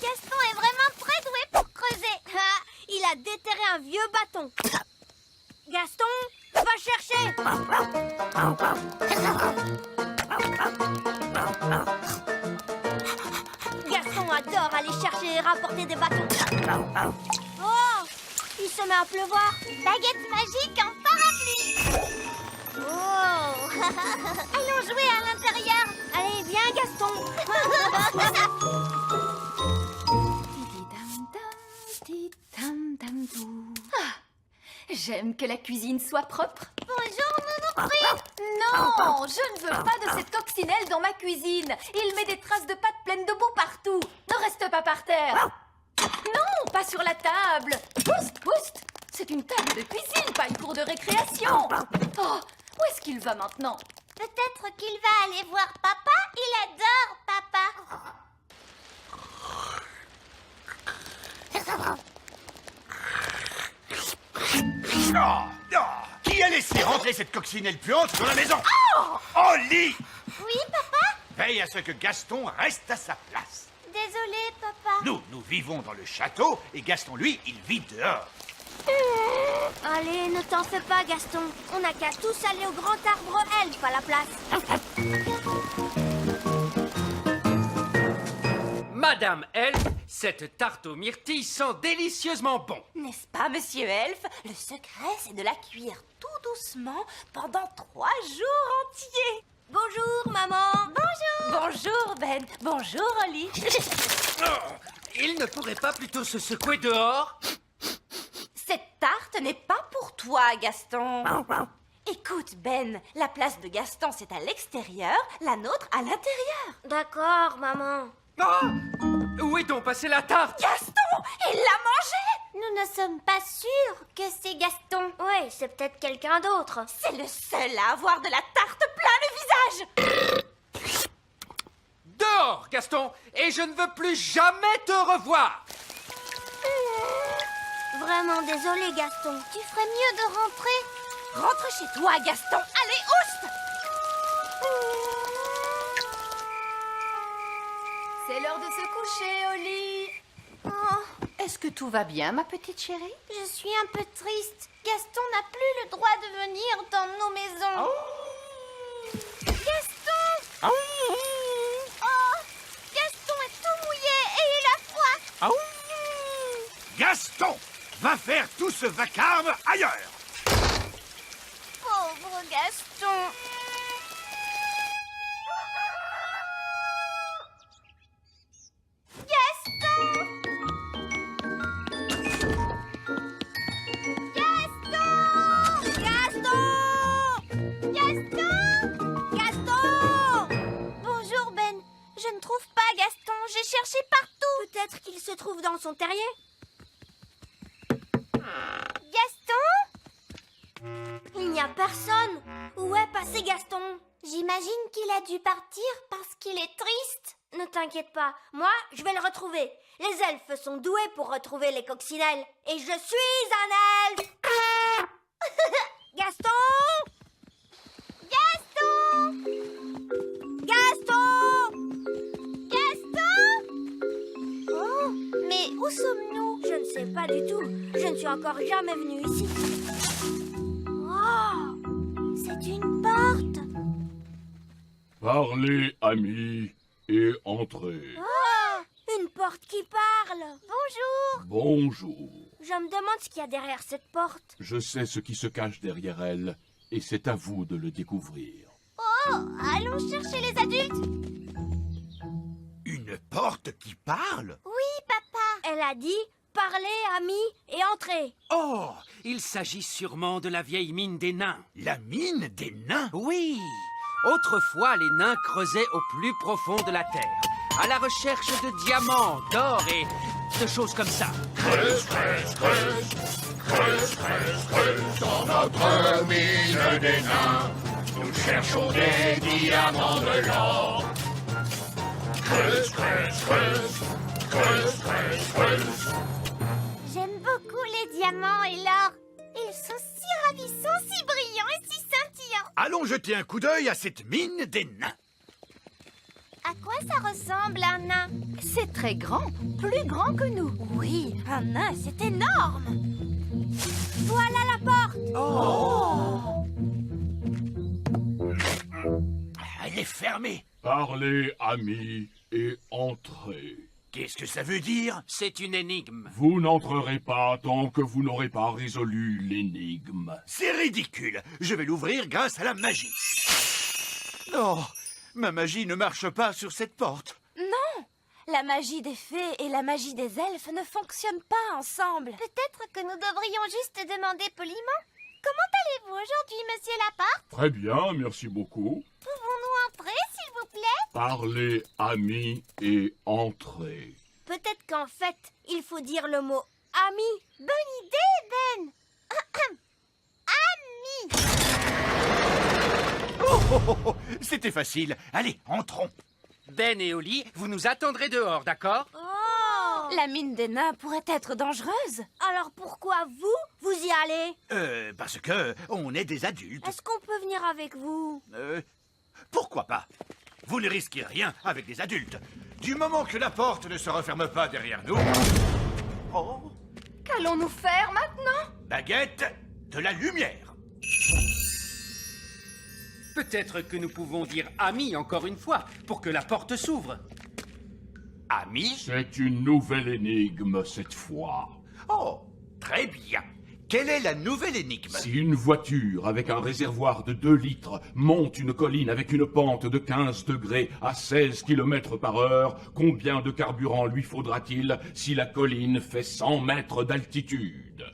Gaston est vraiment très doué pour creuser. Ah, il a déterré un vieux bâton. Gaston, va chercher. Gaston adore aller chercher et rapporter des bâtons. Oh, il se met à pleuvoir. Baguette magique en parapluie. Oh. Allons jouer à l'intérieur. Allez, viens Gaston. J'aime que la cuisine soit propre. Bonjour, Nounours. Non, je ne veux pas de cette coccinelle dans ma cuisine. Il met des traces de pâte pleines de boue partout. Ne reste pas par terre. Non, pas sur la table. Oust, oust. C'est une table de cuisine, pas une cour de récréation. Oh, où est-ce qu'il va maintenant? Peut-être qu'il va aller voir papa. Il adore papa. Qui a laissé rentrer cette coccinelle puante dans la maison? Oli! Oui, papa? Veille à ce que Gaston reste à sa place. Désolé, papa. Nous vivons dans le château et Gaston, lui, il vit dehors. Allez, ne t'en fais pas Gaston. On n'a qu'à tous aller au grand arbre elfe à la place. Madame Elfe, cette tarte aux myrtilles sent délicieusement bon. N'est-ce pas, monsieur Elfe? Le secret, c'est de la cuire tout doucement pendant 3 jours entiers. Bonjour maman. Bonjour. Bonjour, Ben. Bonjour, Oli. Il ne pourrait pas plutôt se secouer dehors? Cette tarte n'est pas pour toi, Gaston. Écoute, Ben, la place de Gaston, c'est à l'extérieur, la nôtre à l'intérieur. D'accord maman. Ah! Où est donc passée la tarte? Gaston, il l'a mangée! Nous ne sommes pas sûrs que c'est Gaston. Ouais, c'est peut-être quelqu'un d'autre. C'est le seul à avoir de la tarte plein le visage. Dehors, Gaston, et je ne veux plus jamais te revoir. Vraiment désolé Gaston. Tu ferais mieux de rentrer. Rentre chez toi, Gaston. Allez, oust! C'est l'heure de se coucher, Oli. Oh, est-ce que tout va bien, ma petite chérie? Je suis un peu triste. Gaston n'a plus le droit de venir dans nos maisons. Gaston! Oh! Gaston est tout mouillé et il a froid. Gaston va faire tout ce vacarme ailleurs. Pauvre Gaston. J'ai cherché partout. Peut-être qu'il se trouve dans son terrier. Gaston? Il n'y a personne. Où est passé Gaston? J'imagine qu'il a dû partir parce qu'il est triste. Ne t'inquiète pas, moi je vais le retrouver. Les elfes sont doués pour retrouver les coccinelles. Et je suis un elfe. Gaston! Gaston! Gaston! Gaston! Oh, mais où sommes-nous? Je ne sais pas du tout. Je ne suis encore jamais venue ici. Oh, c'est une porte. Parlez, amis, et entrez. Oh, une porte qui parle. Bonjour. Bonjour. Je me demande ce qu'il y a derrière cette porte. Je sais ce qui se cache derrière elle, et c'est à vous de le découvrir. Oh, allons chercher les adultes. Une porte qui parle? Oui, papa. Elle a dit parlez, amis, et entrez. Oh, il s'agit sûrement de la vieille mine des nains. La mine des nains? Oui, autrefois les nains creusaient au plus profond de la terre, à la recherche de diamants, d'or et de choses comme ça. Creuse, creuse, creuse, creuse, creuse, creuse, dans notre mine des nains, nous cherchons des diamants de l'or. Creuse, creuse, creuse, creuse, creuse, creuse. J'aime beaucoup les diamants et l'or. Ils sont si ravissants, si brillants et si scintillants. Allons jeter un coup d'œil à cette mine des nains. À quoi ça ressemble à un nain? C'est très grand, plus grand que nous. Oui, un nain, c'est énorme. Voilà la porte. Elle est fermée. Parlez, amis, et entrez. Qu'est-ce que ça veut dire? C'est une énigme. Vous n'entrerez pas tant que vous n'aurez pas résolu l'énigme. C'est ridicule. Je vais l'ouvrir grâce à la magie. Non, ma magie ne marche pas sur cette porte. Non, la magie des fées et la magie des elfes ne fonctionnent pas ensemble. Peut-être que nous devrions juste demander poliment. Comment allez-vous aujourd'hui, monsieur Laporte? Très bien, merci beaucoup. Pouvons-nous entrer, s'il vous plaît? Parlez, amis, et entrez. Peut-être qu'en fait, il faut dire le mot ami. Bonne idée, Ben. Ami. Oh, c'était facile. Allez, entrons. Ben et Oli, vous nous attendrez dehors, d'accord? Oh. La mine des nains pourrait être dangereuse. Alors pourquoi vous y allez? Parce que on est des adultes. Est-ce qu'on peut venir avec vous? Pourquoi pas? Vous ne risquez rien avec des adultes. Du moment que la porte ne se referme pas derrière nous... Oh, Qu'allons-nous faire maintenant? baguette de la lumière. Peut-être que nous pouvons dire ami encore une fois, pour que la porte s'ouvre. Ami? C'est une nouvelle énigme cette fois. Oh, très bien. Quelle est la nouvelle énigme? Si une voiture avec un réservoir de 2 litres monte une colline avec une pente de 15 degrés à 16 km par heure, combien de carburant lui faudra-t-il si la colline fait 100 mètres d'altitude?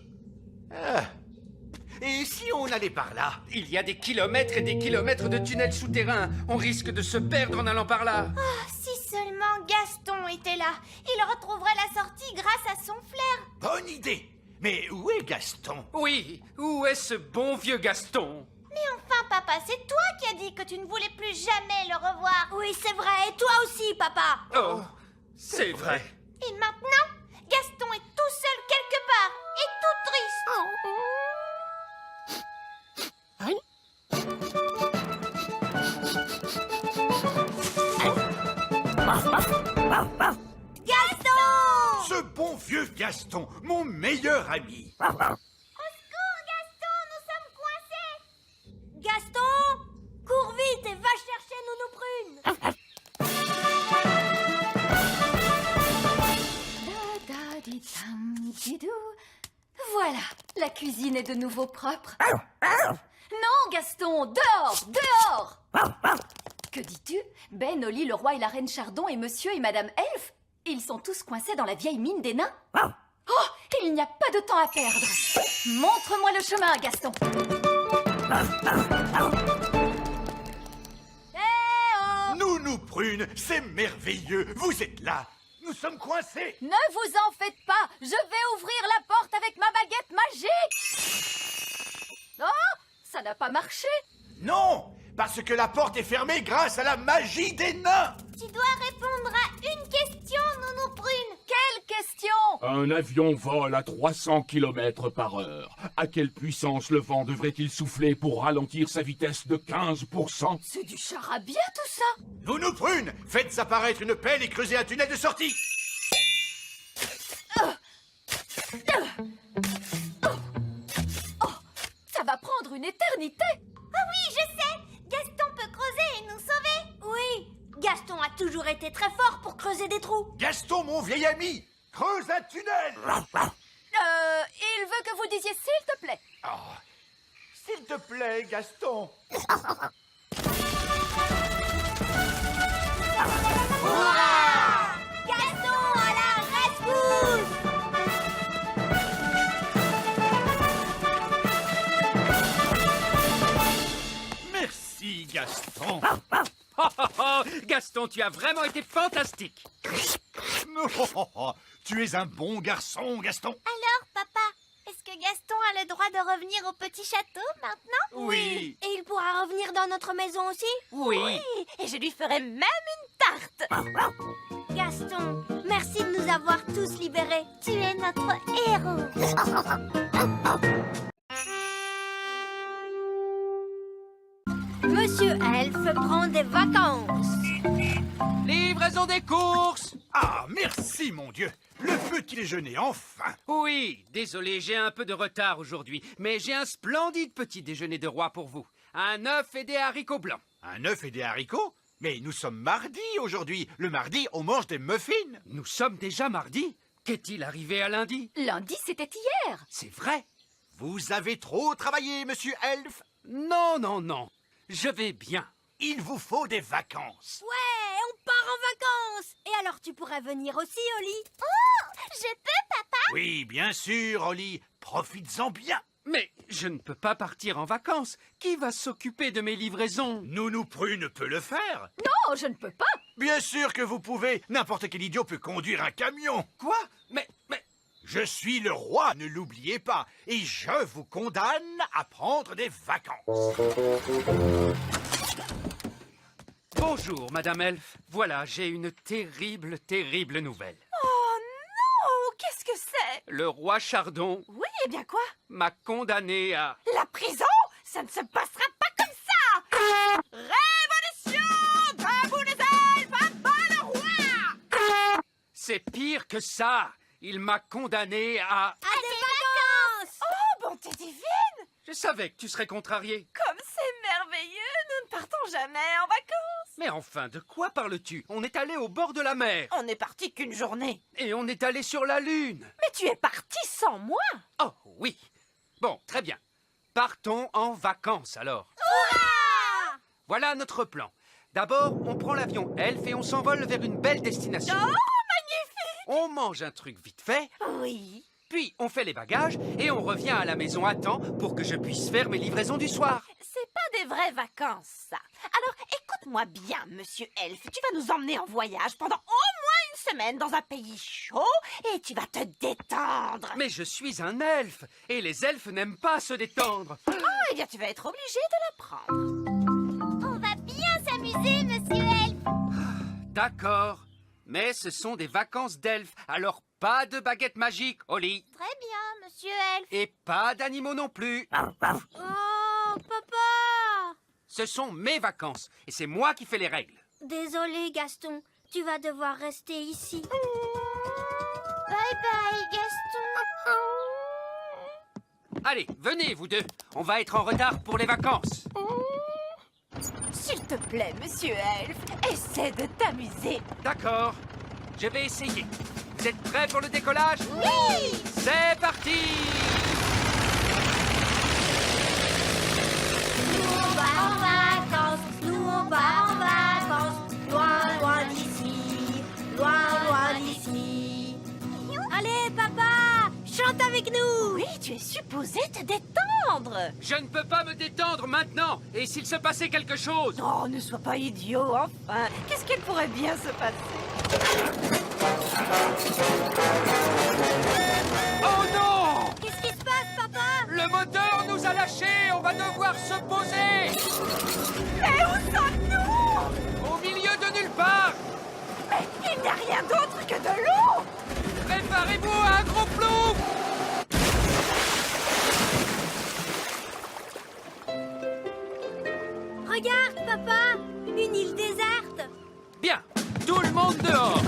Et si on allait par là? Il y a des kilomètres et des kilomètres de tunnels souterrains. On risque de se perdre en allant par là. Si seulement Gaston était là, il retrouverait la sortie grâce à son flair. Bonne idée. Mais où est Gaston? Oui, où est ce bon vieux Gaston? Mais enfin, papa, c'est toi qui as dit que tu ne voulais plus jamais le revoir. Oui, c'est vrai. Et toi aussi, papa. Oh, c'est vrai. Et maintenant, Gaston est tout seul quelque part et tout triste. Gaston! Ce bon vieux Gaston, mon meilleur ami. Au secours, Gaston, nous sommes coincés. Gaston! Cours vite et va chercher Nounou Prune. Da-da-di-dam-di-dou. Voilà, la cuisine est de nouveau propre. Non, Gaston, dehors, dehors! Que dis-tu? Ben, Oli, le roi et la reine Chardon et monsieur et madame Elfe, ils sont tous coincés dans la vieille mine des nains. Oh, il n'y a pas de temps à perdre. Montre-moi le chemin, Gaston. Nounou Prune, c'est merveilleux. Vous êtes là. Nous sommes coincés. Ne vous en faites pas, je vais ouvrir la porte avec ma baguette magique. Oh, ça n'a pas marché. Non, parce que la porte est fermée grâce à la magie des nains. Tu dois répondre à une question, Nounou Prune. Quelle question? Un avion vole à 300 km par heure. À quelle puissance le vent devrait-il souffler pour ralentir sa vitesse de 15%? C'est du charabia tout ça. Nounou Prune, faites apparaître une pelle et creusez un tunnel de sortie. Ça va prendre une éternité. Ah oui, je sais. Gaston peut creuser et nous sauver. Oui, Gaston a toujours été très fort pour creuser des trous. Gaston, mon vieil ami, creuse un tunnel. Il veut que vous disiez s'il te plaît. Oh, s'il te plaît, Gaston. Gaston à la rescousse! Merci, Gaston. Gaston, tu as vraiment été fantastique. Tu es un bon garçon, Gaston. Alors, papa, est-ce que Gaston a le droit de revenir au petit château maintenant? Oui. Et il pourra revenir dans notre maison aussi? Oui. Et je lui ferai même une tarte. Gaston, merci de nous avoir tous libérés. Tu es notre héros. Monsieur Elf prend des vacances. Livraison des courses! Ah, merci, mon Dieu. Le petit déjeuner, enfin. Oui, désolé, j'ai un peu de retard aujourd'hui, mais j'ai un splendide petit déjeuner de roi pour vous. Un œuf et des haricots blancs. Un œuf et des haricots? Mais nous sommes mardi aujourd'hui. Le mardi, on mange des muffins. Nous sommes déjà mardi. Qu'est-il arrivé à lundi? Lundi, c'était hier. C'est vrai? Vous avez trop travaillé, monsieur Elf. Non, non, non. Je vais bien. Il vous faut des vacances. Ouais, on part en vacances. Et alors tu pourrais venir aussi, Oli? Je peux, papa? Oui, bien sûr, Oli. Profites-en bien. Mais je ne peux pas partir en vacances. Qui va s'occuper de mes livraisons? Nounou Prune peut le faire. Non, je ne peux pas. Bien sûr que vous pouvez. N'importe quel idiot peut conduire un camion. Quoi? Mais... Je suis le roi, ne l'oubliez pas. Et je vous condamne à prendre des vacances. Bonjour, Madame Elf. Voilà, j'ai une terrible, terrible nouvelle. Oh, qu'est-ce que c'est? Le roi Chardon Oui, eh bien quoi? m'a condamné à... La prison? Ça ne se passera pas comme ça! Révolution! Debout les elfes! À bas le roi! C'est pire que ça. Il m'a condamné à... À des vacances. Oh, bonté divine! Je savais que tu serais contrarié. Comme c'est merveilleux! Nous ne partons jamais en vacances! Mais enfin, de quoi parles-tu? On est allé au bord de la mer. On n'est parti qu'une journée. Et on est allé sur la Lune. Mais tu es parti sans moi! Oh, oui. Bon, très bien. Partons en vacances, alors. Voilà notre plan. D'abord, on prend l'avion Elf et on s'envole vers une belle destination. Oh, magnifique! On mange un truc vite fait, Oui. puis on fait les bagages et on revient à la maison à temps pour que je puisse faire mes livraisons du soir. C'est pas des vraies vacances, ça. Alors, écoute-moi bien, monsieur Elf. Tu vas nous emmener en voyage pendant au moins une semaine dans un pays chaud et tu vas te détendre. Mais je suis un elfe et les elfes n'aiment pas se détendre. Oh, eh bien, tu vas être obligé de l'apprendre. On va bien s'amuser, monsieur Elf. D'accord, mais ce sont des vacances d'elfes, alors pas de baguette magique, Oli. Très bien, monsieur Elf. Et pas d'animaux non plus. Oh, papa. Ce sont mes vacances et c'est moi qui fais les règles. Désolé, Gaston. Tu vas devoir rester ici. Bye bye, Gaston. Allez, venez vous deux. On va être en retard pour les vacances. S'il te plaît, monsieur Elf, essaie de t'amuser. D'accord, je vais essayer. Vous êtes prêts pour le décollage? Oui. C'est parti! On va en vacances, nous on va en vacances, loin, loin d'ici, loin, loin d'ici. Allez, papa, chante avec nous. Oui, tu es supposé te détendre. Je ne peux pas me détendre maintenant. Et s'il se passait quelque chose? Oh, ne sois pas idiot, enfin. Qu'est-ce qu'elle pourrait bien se passer? Oh non! Qu'est-ce qui se passe, papa? Le moteur nous a lâchés. On va devoir se poser. Mais où sommes-nous? Au milieu de nulle part. Mais il n'y a rien d'autre que de l'eau. Préparez-vous à un gros plouf. Regarde, papa, une île déserte. Bien, tout le monde dehors.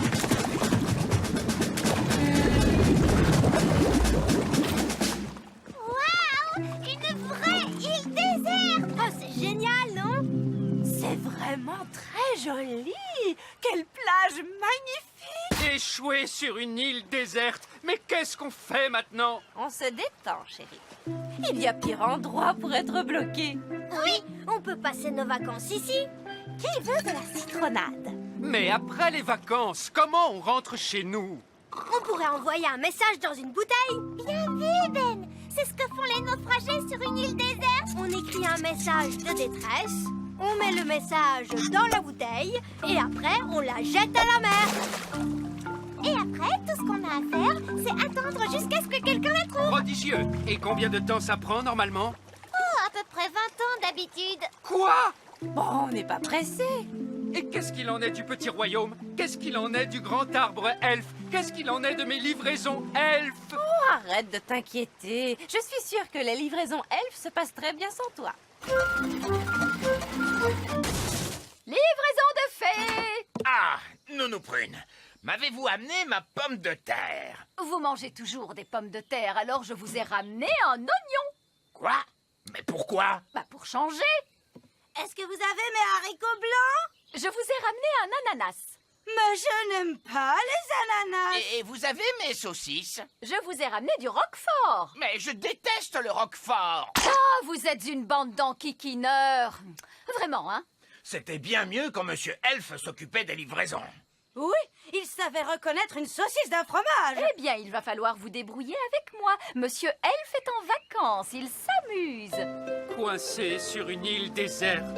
Waouh, une vraie île déserte. Oh, c'est génial, non? C'est vraiment très joli. Quelle plage magnifique. Échoué sur une île déserte. Mais qu'est-ce qu'on fait maintenant? On se détend, chérie. Il y a pire endroit pour être bloqué. Oui, on peut passer nos vacances ici. Qui veut de la citronnade? Mais après les vacances, comment on rentre chez nous? On pourrait envoyer un message dans une bouteille. Bien vu, Ben. C'est ce que font les naufragés sur une île déserte. On écrit un message de détresse, on met le message dans la bouteille et après on la jette à la mer. Et après, tout ce qu'on a à faire, c'est attendre jusqu'à ce que quelqu'un la trouve. Prodigieux. Et combien de temps ça prend normalement? Oh, à peu près 20 ans d'habitude. Quoi? Bon, on n'est pas pressé. Et qu'est-ce qu'il en est du petit royaume? Qu'est-ce qu'il en est du grand arbre elfe? Qu'est-ce qu'il en est de mes livraisons elfes? Oh, arrête de t'inquiéter. Je suis sûre que les livraisons elfes se passent très bien sans toi. Ah, Nounou Prune, m'avez-vous amené ma pomme de terre? Vous mangez toujours des pommes de terre, alors je vous ai ramené un oignon. Quoi? Mais pourquoi? Bah pour changer. Est-ce que vous avez mes haricots blancs? Je vous ai ramené un ananas. Mais je n'aime pas les ananas. Et vous avez mes saucisses? Je vous ai ramené du roquefort. Mais je déteste le roquefort. Ah, vous êtes une bande d'enquiquineurs. Vraiment, hein? C'était bien mieux quand Monsieur Elf s'occupait des livraisons. Oui, il savait reconnaître une saucisse d'un fromage. Eh bien, il va falloir vous débrouiller avec moi. Monsieur Elf est en vacances, il s'amuse. Coincé sur une île déserte.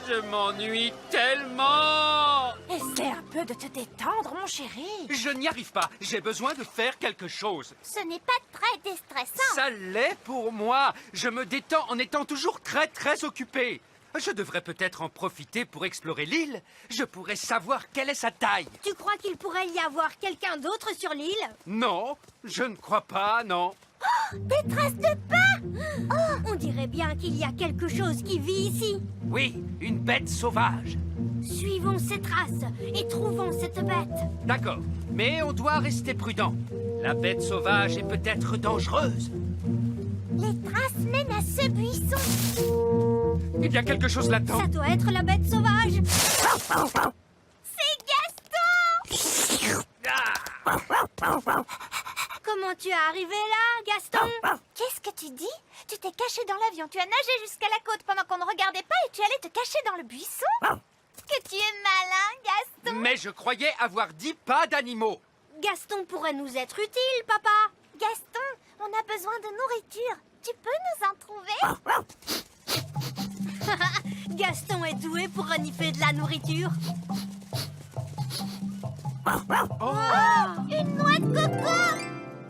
Je m'ennuie tellement. Essaie un peu de te détendre, mon chéri. Je n'y arrive pas. J'ai besoin de faire quelque chose. Ce n'est pas très déstressant. Ça l'est pour moi. Je me détends en étant toujours très occupé. Je devrais peut-être en profiter pour explorer l'île. Je pourrais savoir quelle est sa taille. Tu crois qu'il pourrait y avoir quelqu'un d'autre sur l'île? Non, je ne crois pas, non. Des traces de pas! Oh, on dirait bien qu'il y a quelque chose qui vit ici. Oui, une bête sauvage. Suivons ces traces et trouvons cette bête. D'accord, mais on doit rester prudent. La bête sauvage est peut-être dangereuse. Les traces mènent à ce buisson. Il y a quelque chose là-dedans. Ça doit être la bête sauvage. C'est Gaston! Comment tu es arrivé là, Gaston? Qu'est-ce que tu dis? Tu t'es caché dans l'avion, tu as nagé jusqu'à la côte pendant qu'on ne regardait pas et tu allais te cacher dans le buisson? Que tu es malin, Gaston! Mais je croyais avoir dit pas d'animaux. Gaston pourrait nous être utile, papa. Gaston, on a besoin de nourriture. Tu peux nous en trouver? Gaston est doué pour renifler de la nourriture. Oh, Une noix de coco!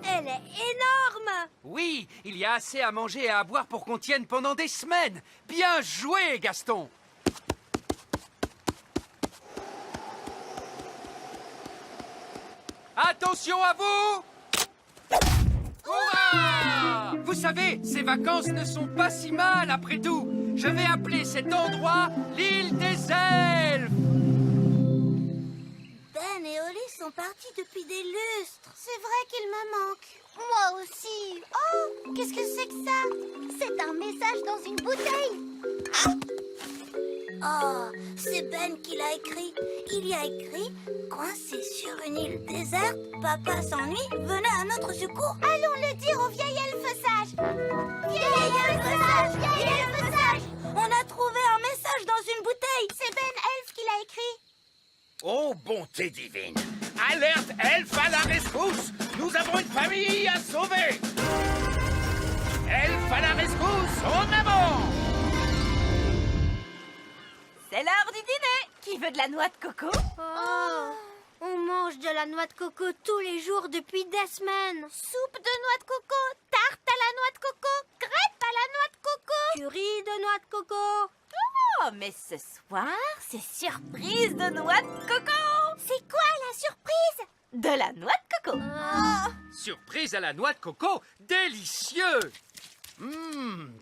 Elle est énorme. oui, il y a assez à manger et à boire pour qu'on tienne pendant des semaines. Bien joué, Gaston. Attention à vous! Hurrah! Vous savez, ces vacances ne sont pas si mal après tout. Je vais appeler cet endroit l'île des elfes. Ben et Oli sont partis depuis des lustres. C'est vrai qu'il me manque. Moi aussi. Oh, qu'est-ce que c'est que ça? C'est un message dans une bouteille. Oh, c'est Ben qui l'a écrit. Il y a écrit « Coincé sur une île déserte, papa s'ennuie, venez à notre secours ». Allons le dire au vieil elfe sage. Vieil elfe sage, vieil elfe sage. On a trouvé un message dans une bouteille. C'est Ben Elf qui l'a écrit. Oh, bonté divine! Alerte Elf à la rescousse! Nous avons une famille à sauver! Elf à la rescousse, en avant! C'est l'heure du dîner. Qui veut de la noix de coco? Oh, on mange de la noix de coco tous les jours depuis des semaines. Soupe de noix de coco, tarte à la noix de coco, crêpe à la noix de coco. Curry de noix de coco. Oh, mais ce soir, c'est surprise de noix de coco. C'est quoi la surprise? De la noix de coco. Surprise à la noix de coco, délicieux!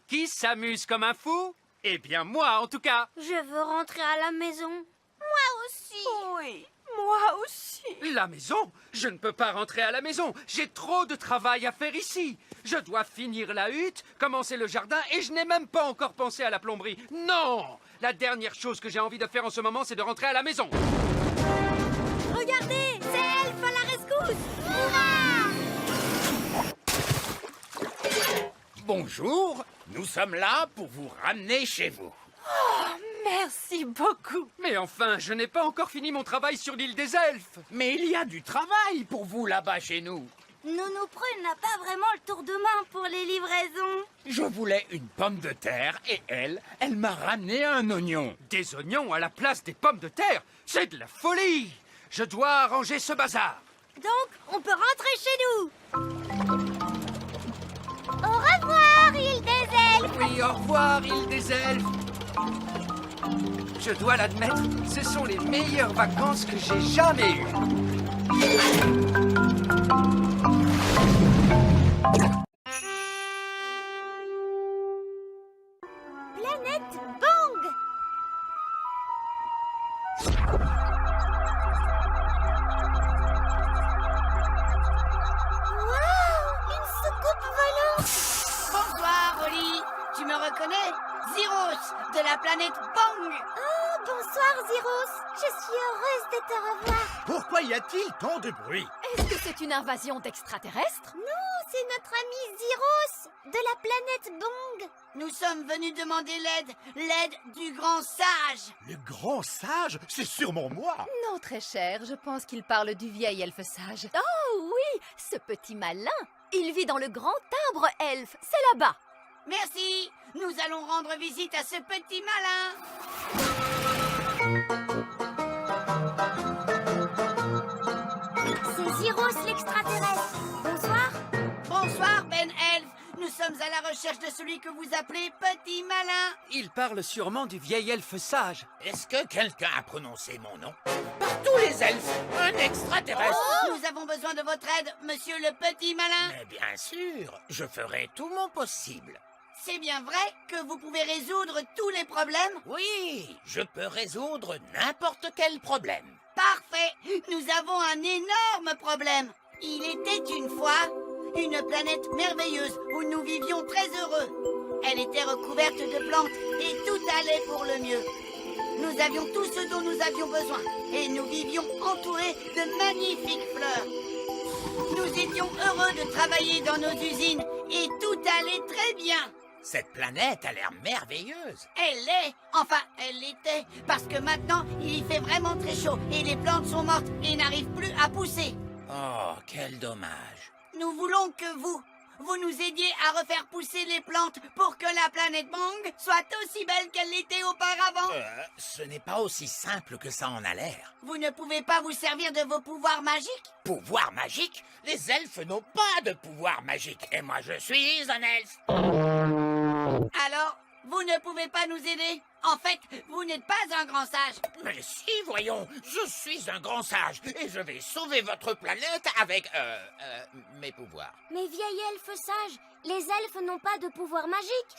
Qui s'amuse comme un fou? Eh bien moi en tout cas. Je veux rentrer à la maison. Moi aussi. Oui, moi aussi. La maison? Je ne peux pas rentrer à la maison. J'ai trop de travail à faire ici. Je dois finir la hutte, commencer le jardin et je n'ai même pas encore pensé à la plomberie. Non! La dernière chose que j'ai envie de faire en ce moment, c'est de rentrer à la maison. Regardez, c'est Elf à la rescousse. Bonjour, nous sommes là pour vous ramener chez vous. Merci beaucoup. Mais enfin, je n'ai pas encore fini mon travail sur l'île des elfes. Mais il y a du travail pour vous là-bas chez nous. Nounou Prune n'a pas vraiment le tour de main pour les livraisons. Je voulais une pomme de terre et elle m'a ramené un oignon. Des oignons à la place des pommes de terre? C'est de la folie! Je dois arranger ce bazar. Donc, on peut rentrer chez nous. Au revoir, île des elfes. Oui, au revoir, île des elfes. Je dois l'admettre, ce sont les meilleures vacances que j'ai jamais eues. Planète Bang. malin. Bonsoir, Oli. Tu me reconnais? Zeros, de la planète Bang. Oh, bonsoir, Zeros. Je suis heureuse de te revoir. Pourquoi y a-t-il tant de bruit? Est-ce que c'est une invasion d'extraterrestres? Non, c'est notre ami Zeros, de la planète Bong. Nous sommes venus demander l'aide du grand sage. Le grand sage, c'est sûrement moi. Non, très cher, je pense qu'il parle du vieil elfe sage. Oh oui, ce petit malin. Il vit dans le grand arbre elfe, c'est là-bas. Merci. Nous allons rendre visite à ce petit malin. C'est Zeros l'extraterrestre. Bonsoir. Bonsoir, Ben Elf. Nous sommes à la recherche de celui que vous appelez Petit Malin. Il parle sûrement du vieil elfe sage. Est-ce que quelqu'un a prononcé mon nom? Par tous les elfes, un extraterrestre. Nous avons besoin de votre aide, monsieur le Petit Malin. Mais bien sûr, je ferai tout mon possible. C'est bien vrai que vous pouvez résoudre tous les problèmes? Oui, je peux résoudre n'importe quel problème. Parfait. Nous avons un énorme problème. Il était une fois une planète merveilleuse où nous vivions très heureux. Elle était recouverte de plantes et tout allait pour le mieux. Nous avions tout ce dont nous avions besoin et nous vivions entourés de magnifiques fleurs. Nous étions heureux de travailler dans nos usines et tout allait très bien. Cette planète a l'air merveilleuse. Elle l'était, parce que maintenant il y fait vraiment très chaud et les plantes sont mortes et n'arrivent plus à pousser. Oh, quel dommage. Nous voulons que vous nous aidiez à refaire pousser les plantes pour que la planète Bang soit aussi belle qu'elle l'était auparavant. Ce n'est pas aussi simple que ça en a l'air. Vous ne pouvez pas vous servir de vos pouvoirs magiques? Pouvoir magique? Les elfes n'ont pas de pouvoir magique. Et moi, je suis un elfe. Alors, vous ne pouvez pas nous aider? En fait, vous n'êtes pas un grand sage. Mais si, voyons, je suis un grand sage et je vais sauver votre planète avec, mes pouvoirs. Mais vieil elfe sage, les elfes n'ont pas de pouvoir magique.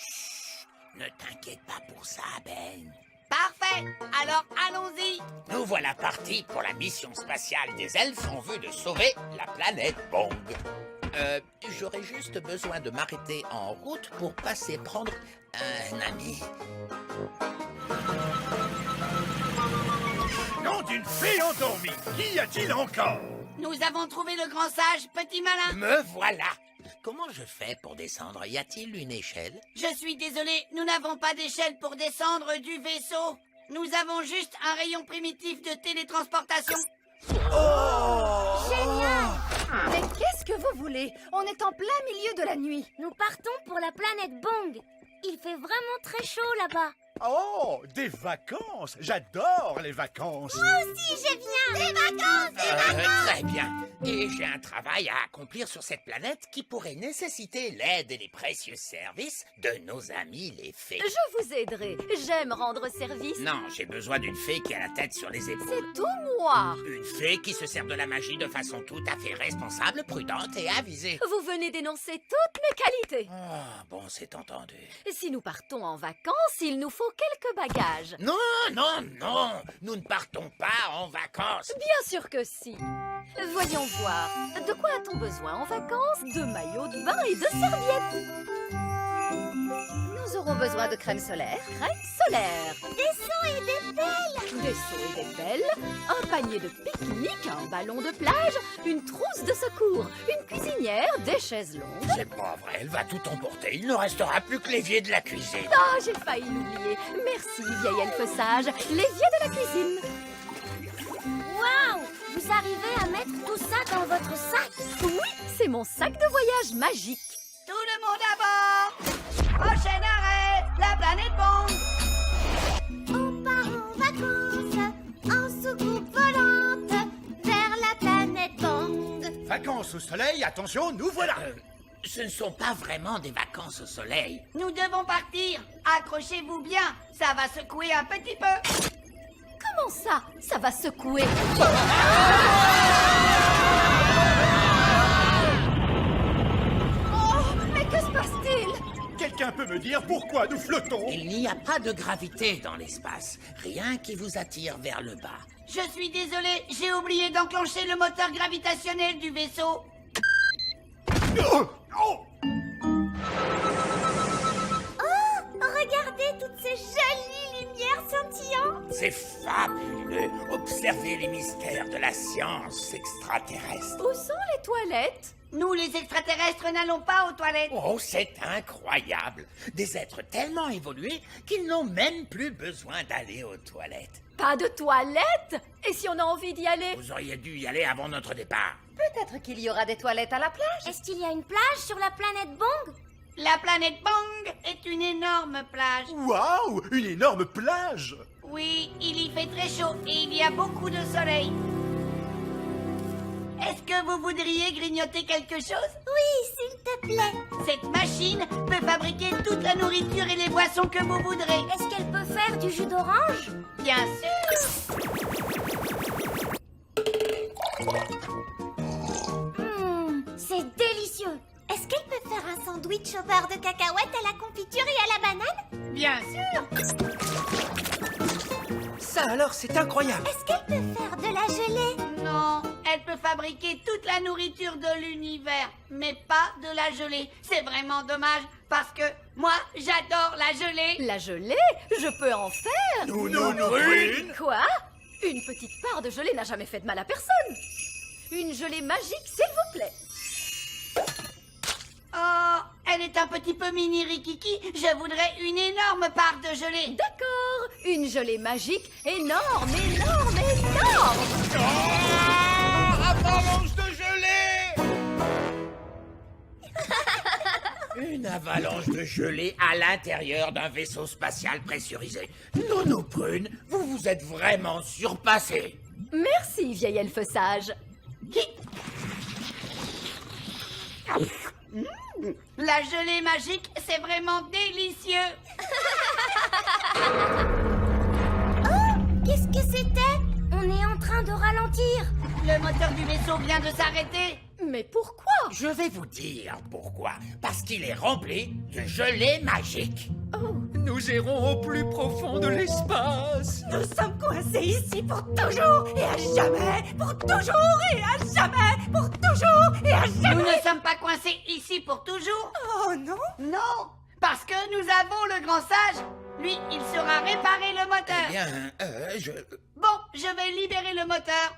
Ne t'inquiète pas pour ça, Ben. Parfait. Alors, allons-y. Nous voilà partis pour la mission spatiale des elfes en vue de sauver la planète Bong. J'aurais juste besoin de m'arrêter en route pour passer prendre un ami. Nom d'une fée endormie. Qu'y a-t-il encore? Nous avons trouvé le grand sage, Petit Malin. Me voilà. Comment je fais pour descendre? Y a-t-il une échelle? Je suis désolé, nous n'avons pas d'échelle pour descendre du vaisseau. Nous avons juste un rayon primitif de télétransportation. Génial. Mais qu'est-ce que vous voulez? On est en plein milieu de la nuit. Nous partons pour la planète Bong. Il fait vraiment très chaud là-bas. Oh, des vacances. J'adore les vacances. Si, je viens. Des vacances. Très bien. Et j'ai un travail à accomplir sur cette planète qui pourrait nécessiter l'aide et les précieux services de nos amis les fées. Je vous aiderai. J'aime rendre service. Non, j'ai besoin d'une fée qui a la tête sur les épaules. C'est tout moi. Une fée qui se sert de la magie de façon tout à fait responsable, prudente et avisée. Vous venez d'énoncer toutes mes qualités. Ah, bon, c'est entendu. Si nous partons en vacances, il nous faut quelques bagages. Non, non, non, nous ne partons pas en vacances. Bien sûr que si. Voyons voir. De quoi a-t-on besoin en vacances? De maillots de bain et de serviettes. Nous aurons besoin de crème solaire. Des seaux et des pelles. Des seaux et des pelles, un panier de pique-nique, un ballon de plage, une trousse de secours, une cuisinière, des chaises longues. C'est pas vrai, elle va tout emporter. Il ne restera plus que l'évier de la cuisine. Ah, j'ai failli l'oublier. Merci, vieil elfe sage. L'évier de la cuisine. Waouh. Vous arrivez à mettre tout ça dans votre sac? Oui, c'est mon sac de voyage magique. Tout le monde à bord. Prochain arrêt, la planète Bang. On part en vacances, en soucoupe volante, vers la planète Bang. Vacances au soleil, attention, nous voilà. Ce ne sont pas vraiment des vacances au soleil. Nous devons partir. Accrochez-vous bien, ça va secouer un petit peu. Comment ça? Ça va secouer. Oh, mais que se passe-t-il? Quelqu'un peut me dire pourquoi nous flottons? Il n'y a pas de gravité dans l'espace. Rien qui vous attire vers le bas. Je suis désolé, j'ai oublié d'enclencher le moteur gravitationnel du vaisseau. Oh, oh. c'est fabuleux. Observez les mystères de la science extraterrestre. Où sont les toilettes? Nous, les extraterrestres, n'allons pas aux toilettes. Oh, c'est incroyable. Des êtres tellement évolués qu'ils n'ont même plus besoin d'aller aux toilettes. Pas de toilettes? Et si on a envie d'y aller? Vous auriez dû y aller avant notre départ. Peut-être qu'il y aura des toilettes à la plage. Est-ce qu'il y a une plage sur la planète Bong? La planète Bang est une énorme plage. Waouh, une énorme plage! Oui, il y fait très chaud et il y a beaucoup de soleil. Est-ce que vous voudriez grignoter quelque chose? Oui, s'il te plaît. Cette machine peut fabriquer toute la nourriture et les boissons que vous voudrez. Est-ce qu'elle peut faire du jus d'orange? Bien sûr. C'est délicieux. Est-ce qu'elle peut faire un sandwich au beurre de cacahuète, à la confiture et à la banane? Bien sûr. Ça alors, c'est incroyable! Est-ce qu'elle peut faire de la gelée? Non, elle peut fabriquer toute la nourriture de l'univers, mais pas de la gelée. C'est vraiment dommage, parce que moi, j'adore la gelée. La gelée? Je peux en faire. Prune. Quoi? Une petite part de gelée n'a jamais fait de mal à personne. Une gelée magique, s'il vous plaît. Oh, elle est un petit peu mini Rikiki. Je voudrais une énorme part de gelée. D'accord, une gelée magique énorme, énorme, énorme. Avalanche de gelée. Une avalanche de gelée à l'intérieur d'un vaisseau spatial pressurisé. Nono Prune, vous vous êtes vraiment surpassé. Merci, vieil elfe sage. La gelée magique, c'est vraiment délicieux. Qu'est-ce que c'était? On est en train de ralentir. Le moteur du vaisseau vient de s'arrêter. Mais pourquoi? Je vais vous dire pourquoi. Parce qu'il est rempli de gelée magique. Nous irons au plus profond de l'espace. Nous sommes coincés ici pour toujours et à jamais, pour toujours et à jamais, pour toujours et à Nous jamais. ne sommes pas coincés ici pour toujours. Oh non. Non, parce que nous avons le grand sage. Lui, il saura réparer le moteur. Eh bien, je... Bon, je vais libérer le moteur.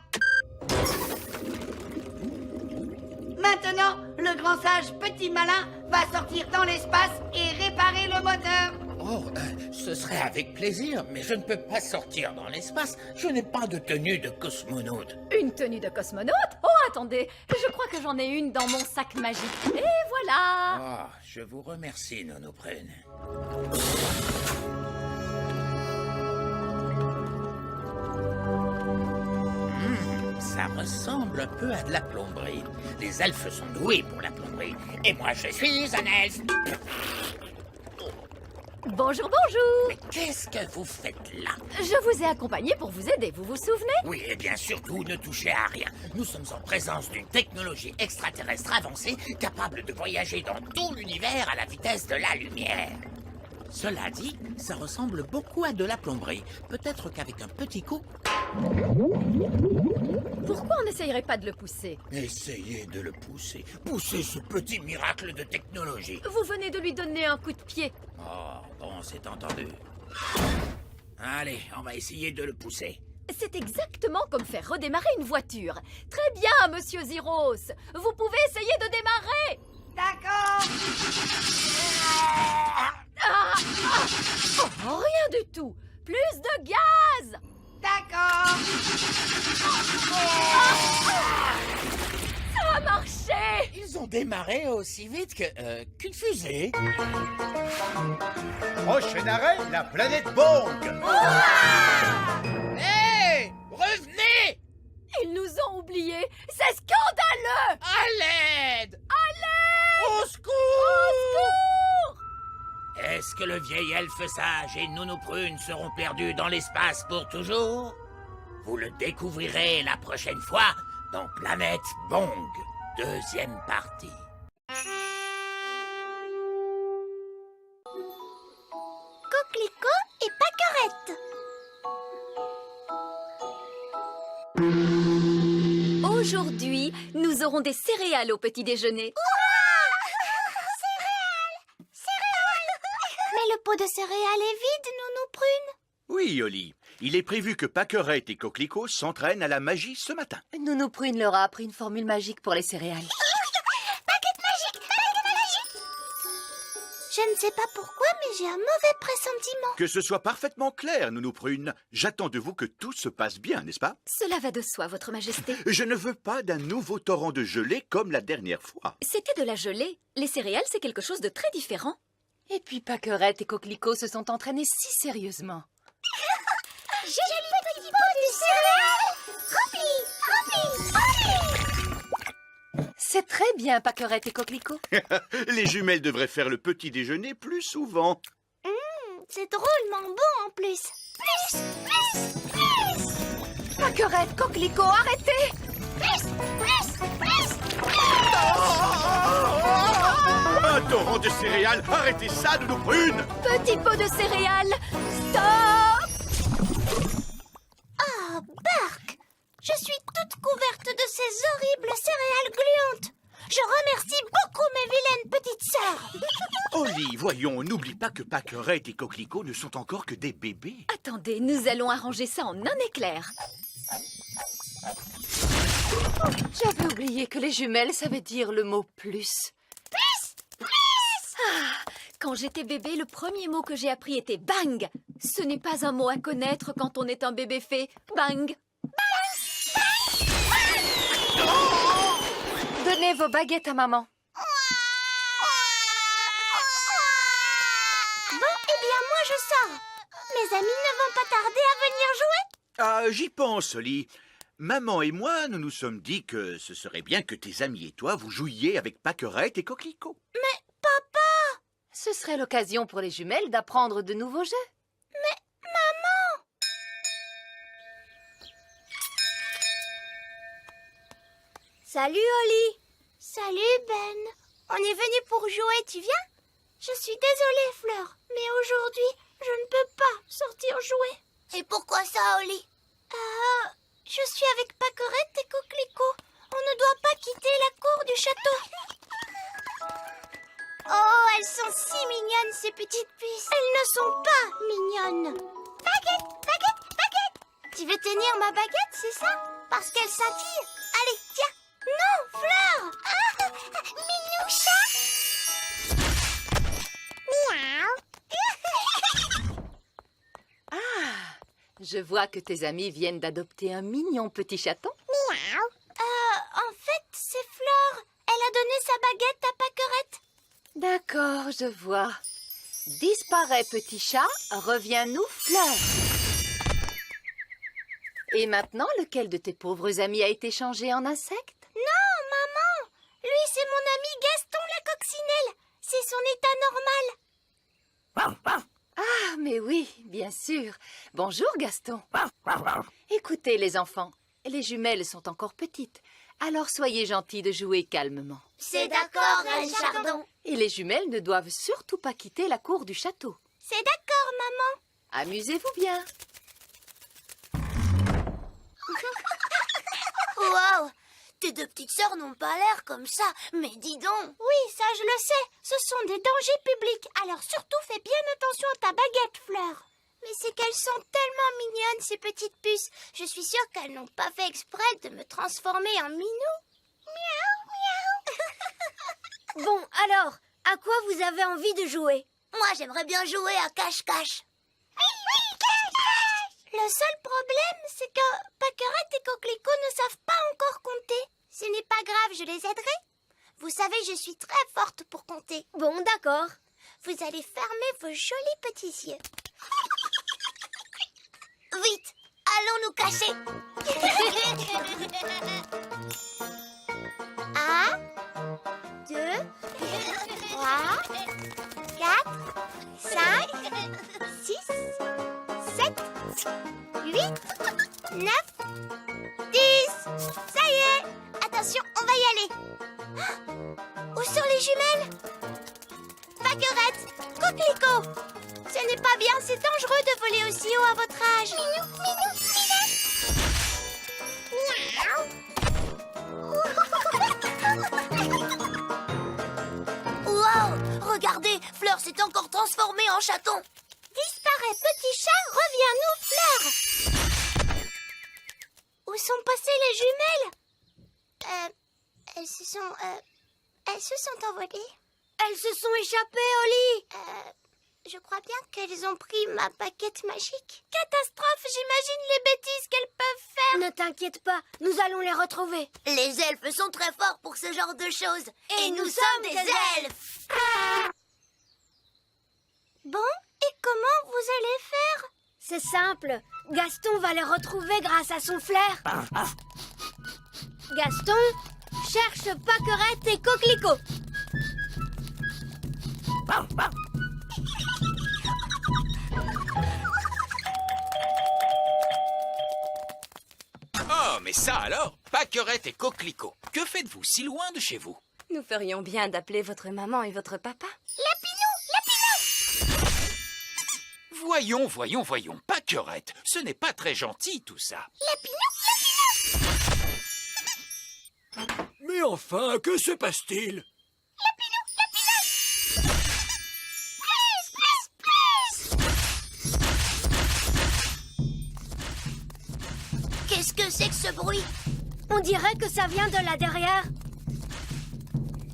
Maintenant, le grand sage petit malin va sortir dans l'espace et réparer le moteur. Oh, ce serait avec plaisir, mais je ne peux pas sortir dans l'espace. Je n'ai pas de tenue de cosmonaute. Une tenue de cosmonaute? Oh, attendez, je crois que j'en ai une dans mon sac magique. Et voilà. Oh, je vous remercie, Nono Prune. Ça ressemble un peu à de la plomberie. Les elfes sont doués pour la plomberie. Et moi, je suis un elfe. Bonjour, bonjour. Mais qu'est-ce que vous faites là? Je vous ai accompagné pour vous aider, vous vous souvenez? Oui, et bien surtout, ne touchez à rien. Nous sommes en présence d'une technologie extraterrestre avancée capable de voyager dans tout l'univers à la vitesse de la lumière. Cela dit, ça ressemble beaucoup à de la plomberie. Peut-être qu'avec un petit coup... Pourquoi on n'essayerait pas de le pousser? Essayez de le pousser. Poussez ce petit miracle de technologie. Vous venez de lui donner un coup de pied. Oh, bon, c'est entendu. Allez, on va essayer de le pousser. C'est exactement comme faire redémarrer une voiture. Très bien, monsieur Ziros. Vous pouvez essayer de démarrer. D'accord. Oh, rien du tout. Plus de gaz. D'accord. Ça a marché. Ils ont démarré aussi vite qu'une fusée. Prochain arrêt, la planète Bong. Hé! Revenez! Ils nous ont oubliés. C'est scandaleux. À l'aide! À l'aide. Au secours! Au secours. Est-ce que le vieil elfe sage et Nono Prune seront perdus dans l'espace pour toujours? Vous le découvrirez la prochaine fois dans Planète Bong, deuxième partie. Coquelicot et Paquerette. Aujourd'hui, nous aurons des céréales au petit déjeuner. Mais le pot de céréales est vide, Nounou Prune. Oui, Oli. Il est prévu que Pâquerette et Coquelicot s'entraînent à la magie ce matin. Nounou Prune leur a appris une formule magique pour les céréales. Je ne sais pas pourquoi, mais j'ai un mauvais pressentiment. Que ce soit parfaitement clair, Nounou Prune. J'attends de vous que tout se passe bien, n'est-ce pas? Cela va de soi, votre majesté. Je ne veux pas d'un nouveau torrent de gelée comme la dernière fois. C'était de la gelée. Les céréales, c'est quelque chose de très différent. Et puis Pâquerette et Coquelicot se sont entraînés si sérieusement. J'ai le petit pot de céréales rempli. C'est très bien, Pâquerette et Coquelicot. Les jumelles devraient faire le petit déjeuner plus souvent. C'est drôlement bon en plus. Pâquerette, Coquelicot, arrêtez! Un torrent de céréales, arrêtez ça, Nounou Prune! Petit pot de céréales, stop! Oh, Bark! Je suis toute couverte de ces horribles céréales gluantes. Je remercie beaucoup mes vilaines petites sœurs. Holly, voyons, n'oublie pas que Pâquerette et Coquelicot ne sont encore que des bébés. Attendez, nous allons arranger ça en un éclair. J'avais oublié que les jumelles savaient dire le mot plus. Ah, quand j'étais bébé, le premier mot que j'ai appris était bang. Ce n'est pas un mot à connaître quand on est un bébé fée. Bang. Donnez vos baguettes à maman. Bon, eh bien moi je sors. Mes amis ne vont pas tarder à venir jouer. Ah, j'y pense, Holly. Maman et moi, nous nous sommes dit que ce serait bien que tes amis et toi vous jouiez avec Pâquerette et Coquelicot. Mais papa! Ce serait l'occasion pour les jumelles d'apprendre de nouveaux jeux. Mais maman! Salut, Holly. Salut Ben. On est venu pour jouer, tu viens? Je suis désolée, Fleur, mais aujourd'hui, je ne peux pas sortir jouer. Et pourquoi ça, Holly? Je suis avec Pâquerette et Coquelicot. On ne doit pas quitter la cour du château. Oh, elles sont si mignonnes, ces petites puces. Elles ne sont pas mignonnes. Baguette. Tu veux tenir ma baguette, c'est ça? Parce qu'elle scintille. Allez, tiens. Non, Fleur. Ah, Minoucha. Ah, je vois que tes amis viennent d'adopter un mignon petit chaton. En fait, c'est Fleur. Elle a donné sa baguette à Pâquerette. D'accord, je vois. Disparaît, petit chat, reviens-nous, Fleur. Et maintenant, lequel de tes pauvres amis a été changé en insecte? Non, maman. Lui, c'est mon ami Gaston la coccinelle. C'est son état normal. Ah, mais oui, bien sûr. Bonjour, Gaston. Écoutez, les enfants, les jumelles sont encore petites. Alors soyez gentils de jouer calmement. C'est d'accord, Reine Chardon. Et les jumelles ne doivent surtout pas quitter la cour du château. C'est d'accord, maman. Amusez-vous bien. Waouh! Tes deux petites sœurs n'ont pas l'air comme ça, mais dis donc! Oui, ça je le sais. Ce sont des dangers publics. Alors surtout fais bien attention à ta baguette, Fleur. Mais c'est qu'elles sont tellement mignonnes, ces petites puces. Je suis sûre qu'elles n'ont pas fait exprès de me transformer en minou. Miaou, Bon, alors, à quoi vous avez envie de jouer? Moi, j'aimerais bien jouer à cache-cache. Le seul problème, c'est que Pâquerette et Coquelicot ne savent pas encore compter. Ce n'est pas grave, je les aiderai. Vous savez, je suis très forte pour compter. Bon, d'accord. Vous allez fermer vos jolis petits yeux. Vite, allons nous cacher. 1, 2, 3, 4, 5, 6, 7, 8, 9, 10. Ça y est. Attention, on va y aller. Ah, où sont les jumelles? Pâquerette, Coquelicot. Ce n'est pas bien, c'est dangereux de voler aussi haut à votre âge. Minou, Waouh! Regardez, Fleur s'est encore transformée en chaton. Disparais, petit chat, reviens-nous, Fleur. Où sont passées les jumelles? Elles se sont envolées. Elles se sont échappées, Oli. Je crois bien qu'elles ont pris ma baguette magique. Catastrophe, j'imagine les bêtises qu'elles peuvent faire. Ne t'inquiète pas, nous allons les retrouver. Les elfes sont très forts pour ce genre de choses. Et nous sommes des elfes. Bon, et comment vous allez faire? C'est simple, Gaston va les retrouver grâce à son flair. Gaston, cherche Pâquerette et Coquelicot. Oh, mais ça alors, Pâquerette et Coquelicot, que faites-vous si loin de chez vous? Nous ferions bien d'appeler votre maman et votre papa. Voyons, Pâquerette, ce n'est pas très gentil tout ça. Mais enfin, que se passe-t-il? Qu'est-ce que c'est que ce bruit? On dirait que ça vient de là derrière.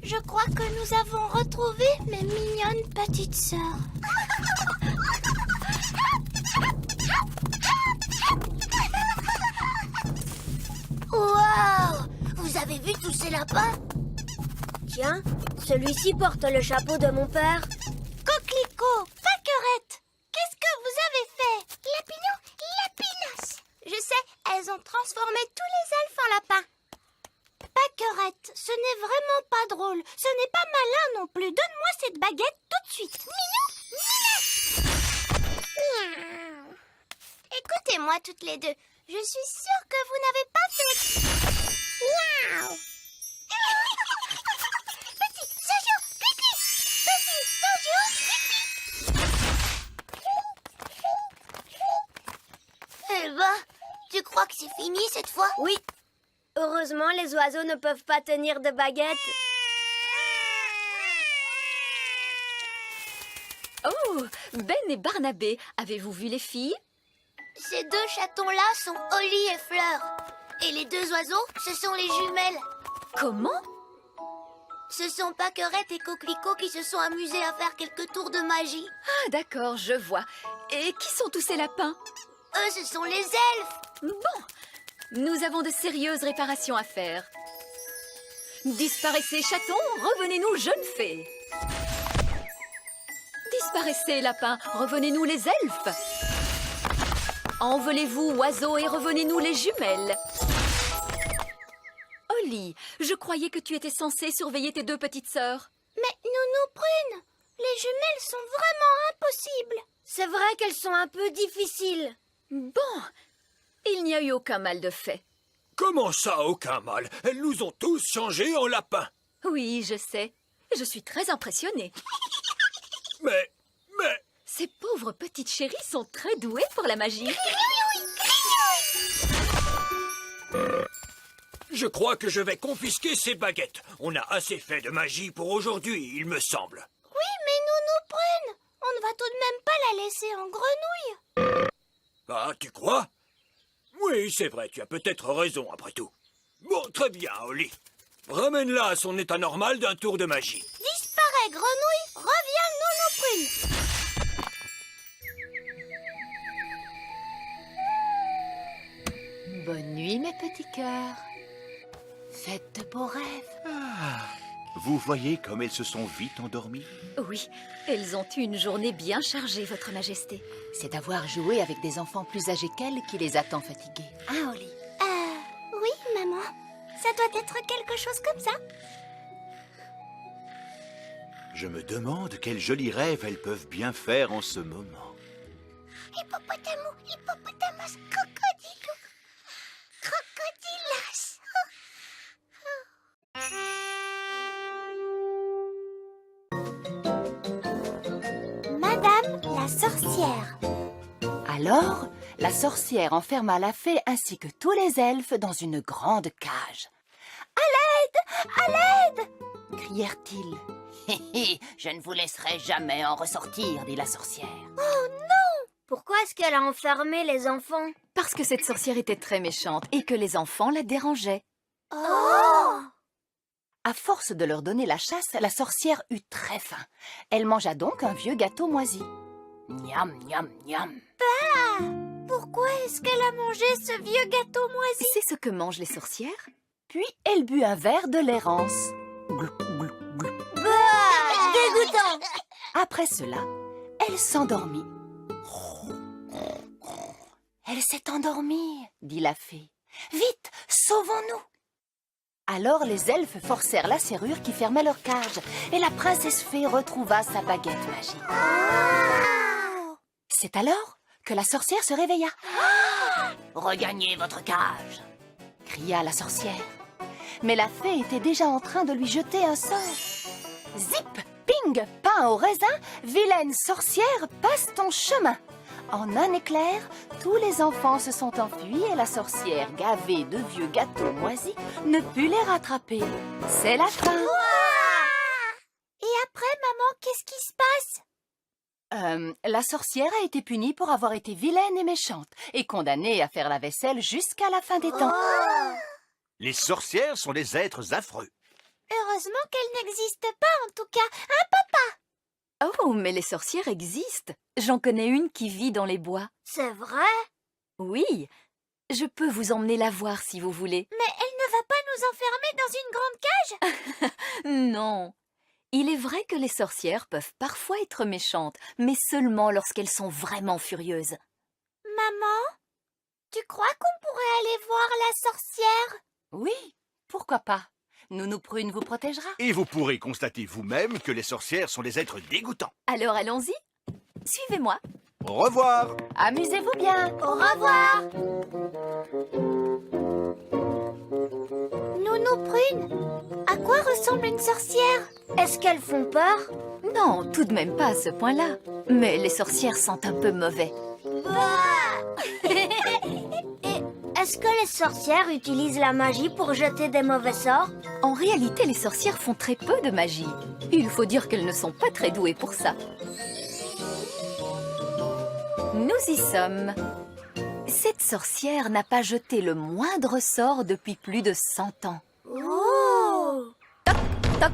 Je crois que nous avons retrouvé mes mignonnes petites sœurs. Waouh! Vous avez vu tous ces lapins? Tiens, celui-ci porte le chapeau de mon père. Coquelicot, Pâquerette, qu'est-ce que vous avez fait? Lapinou, Lapinos. Je sais, elles ont transformé tous les elfes en lapins. Pâquerette, ce n'est vraiment pas drôle. Ce n'est pas malin non plus. Donne-moi cette baguette tout de suite. Minou. Écoutez-moi toutes les deux. Je suis sûre que vous n'avez pas fait... Miaou. Petit Sergio, pipi. Petit Sergio, pipi. Elba, tu crois que c'est fini cette fois? Oui. Heureusement, les oiseaux ne peuvent pas tenir de baguette. Oh, Ben et Barnabé, avez-vous vu les filles? Ces deux chatons-là sont Oli et Fleur. Et les deux oiseaux, ce sont les jumelles. Comment? Ce sont Pâquerette et Coquelicot qui se sont amusés à faire quelques tours de magie. Ah, d'accord, je vois. Et qui sont tous ces lapins? Eux, ce sont les elfes. Bon, nous avons de sérieuses réparations à faire. Disparaissez, chatons, revenez-nous, jeunes fées. Disparaissez, lapins, revenez-nous, les elfes. Envolez-vous, oiseaux, et revenez-nous, les jumelles. Oli, je croyais que tu étais censée surveiller tes deux petites sœurs. Mais Nounou Prune, les jumelles sont vraiment impossibles. C'est vrai qu'elles sont un peu difficiles. Bon, il n'y a eu aucun mal de fait. Comment ça, aucun mal? Elles nous ont tous changés en lapins. Oui, je sais. Je suis très impressionnée. Mais... Ces pauvres petites chéries sont très douées pour la magie. Je crois que je vais confisquer ces baguettes. On a assez fait de magie pour aujourd'hui, il me semble. Oui, mais Nounou Prune, on ne va tout de même pas la laisser en grenouille. Ah, tu crois? Oui, c'est vrai, tu as peut-être raison après tout. Bon, très bien, Oli. Ramène-la à son état normal d'un tour de magie. Disparais, grenouille, reviens, Nounou Prune. Bonne nuit, mes petits cœurs. Faites de beaux rêves. Vous voyez comme elles se sont vite endormies? Oui, elles ont eu une journée bien chargée, Votre Majesté. C'est d'avoir joué avec des enfants plus âgés qu'elles qui les a tant fatiguées. Hein, Oli? Oui, maman. Ça doit être quelque chose comme ça. Je me demande quels jolis rêves elles peuvent bien faire en ce moment. Hippopotamus, hippopotamus, crocodile, crocodilas. Madame la sorcière. Alors, la sorcière enferma la fée ainsi que tous les elfes dans une grande cage. « À l'aide! À l'aide !» crièrent-ils. « Hé hé, je ne vous laisserai jamais en ressortir, dit la sorcière. »« Oh non! Pourquoi est-ce qu'elle a enfermé les enfants? Parce que cette sorcière était très méchante et que les enfants la dérangeaient. Oh! À force de leur donner la chasse, la sorcière eut très faim. Elle mangea donc un vieux gâteau moisi. Miam, miam, miam. Pourquoi est-ce qu'elle a mangé ce vieux gâteau moisi? C'est ce que mangent les sorcières. Puis elle but un verre de lait rance. Glou, glou, glou. Dégoûtant! Après cela, elle s'endormit. Elle s'est endormie, dit la fée. Vite, sauvons-nous! Alors les elfes forcèrent la serrure qui fermait leur cage et la princesse fée retrouva sa baguette magique. C'est alors que la sorcière se réveilla. Regagnez votre cage, cria la sorcière. Mais la fée était déjà en train de lui jeter un sort. Zip, ping, pain au raisin, vilaine sorcière, passe ton chemin. En un éclair, tous les enfants se sont enfuis et la sorcière, gavée de vieux gâteaux moisis, ne put les rattraper. C'est la fin. Et après, maman, qu'est-ce qui se passe? La sorcière a été punie pour avoir été vilaine et méchante et condamnée à faire la vaisselle jusqu'à la fin des temps. Les sorcières sont des êtres affreux. Heureusement qu'elle n'existe pas, en tout cas. Hein, papa? Oh, mais les sorcières existent. J'en connais une qui vit dans les bois. C'est vrai? Oui, je peux vous emmener la voir si vous voulez. Mais elle ne va pas nous enfermer dans une grande cage? Non. Il est vrai que les sorcières peuvent parfois être méchantes, mais seulement lorsqu'elles sont vraiment furieuses. Maman, tu crois qu'on pourrait aller voir la sorcière? Oui, pourquoi pas? Nounou Prune vous protégera. Et vous pourrez constater vous-même que les sorcières sont des êtres dégoûtants. Alors allons-y. Suivez-moi. Au revoir. Amusez-vous bien. Au revoir. Nounou Prune, à quoi ressemble une sorcière? Est-ce qu'elles font peur? Non, tout de même pas à ce point-là. Mais les sorcières sentent un peu mauvais. Et est-ce que les sorcières utilisent la magie pour jeter des mauvais sorts? En réalité, les sorcières font très peu de magie. Il faut dire qu'elles ne sont pas très douées pour ça. Nous y sommes. Cette sorcière n'a pas jeté le moindre sort depuis plus de 100 ans. Oh! Toc.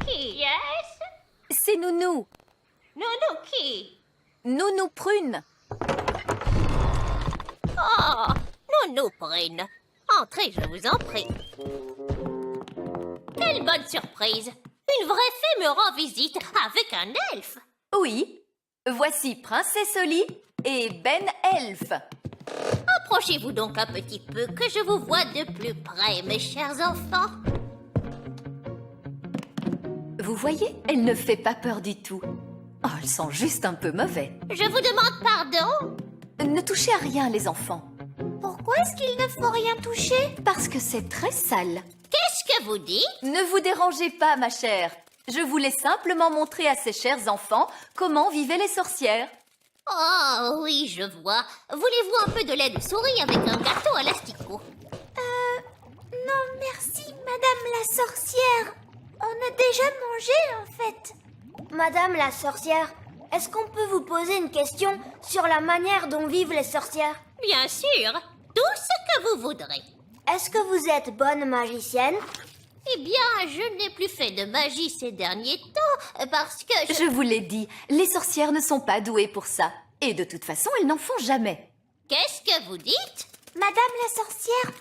Qui est-ce? C'est Nounou. Nounou qui? Nounou Prune. Oh, Nounou Prune. Entrez, je vous en prie. Quelle bonne surprise. Une vraie fée me rend visite avec un elfe. Oui, voici Princesse Oli et Ben Elfe. Approchez-vous donc un petit peu, que je vous vois de plus près, mes chers enfants. Vous voyez, elle ne fait pas peur du tout. Oh, elle sent juste un peu mauvais. Je vous demande pardon. Ne touchez à rien, les enfants. Pourquoi est-ce qu'il ne faut rien toucher? Parce que c'est très sale. Qu'est-ce que vous dites? Ne vous dérangez pas, ma chère. Je voulais simplement montrer à ces chers enfants comment vivaient les sorcières. Oh, oui, je vois. Voulez-vous un peu de lait de souris avec un gâteau à l'asticot? Non, merci, madame la sorcière. On a déjà mangé, en fait. Madame la sorcière, est-ce qu'on peut vous poser une question sur la manière dont vivent les sorcières? Bien sûr, tout ce que vous voudrez. Est-ce que vous êtes bonne magicienne? Eh bien, je n'ai plus fait de magie ces derniers temps parce que Je vous l'ai dit, les sorcières ne sont pas douées pour ça. Et de toute façon, elles n'en font jamais. Qu'est-ce que vous dites? Madame la sorcière,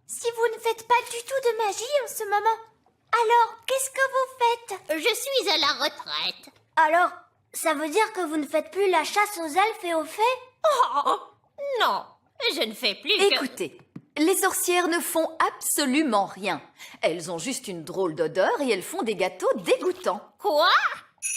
si vous ne faites pas du tout de magie en ce moment, alors qu'est-ce que vous faites? Je suis à la retraite. Alors, ça veut dire que vous ne faites plus la chasse aux elfes et aux fées? Oh, non, je ne fais plus que... Écoutez, les sorcières ne font absolument rien. Elles ont juste une drôle d'odeur et elles font des gâteaux dégoûtants. Quoi?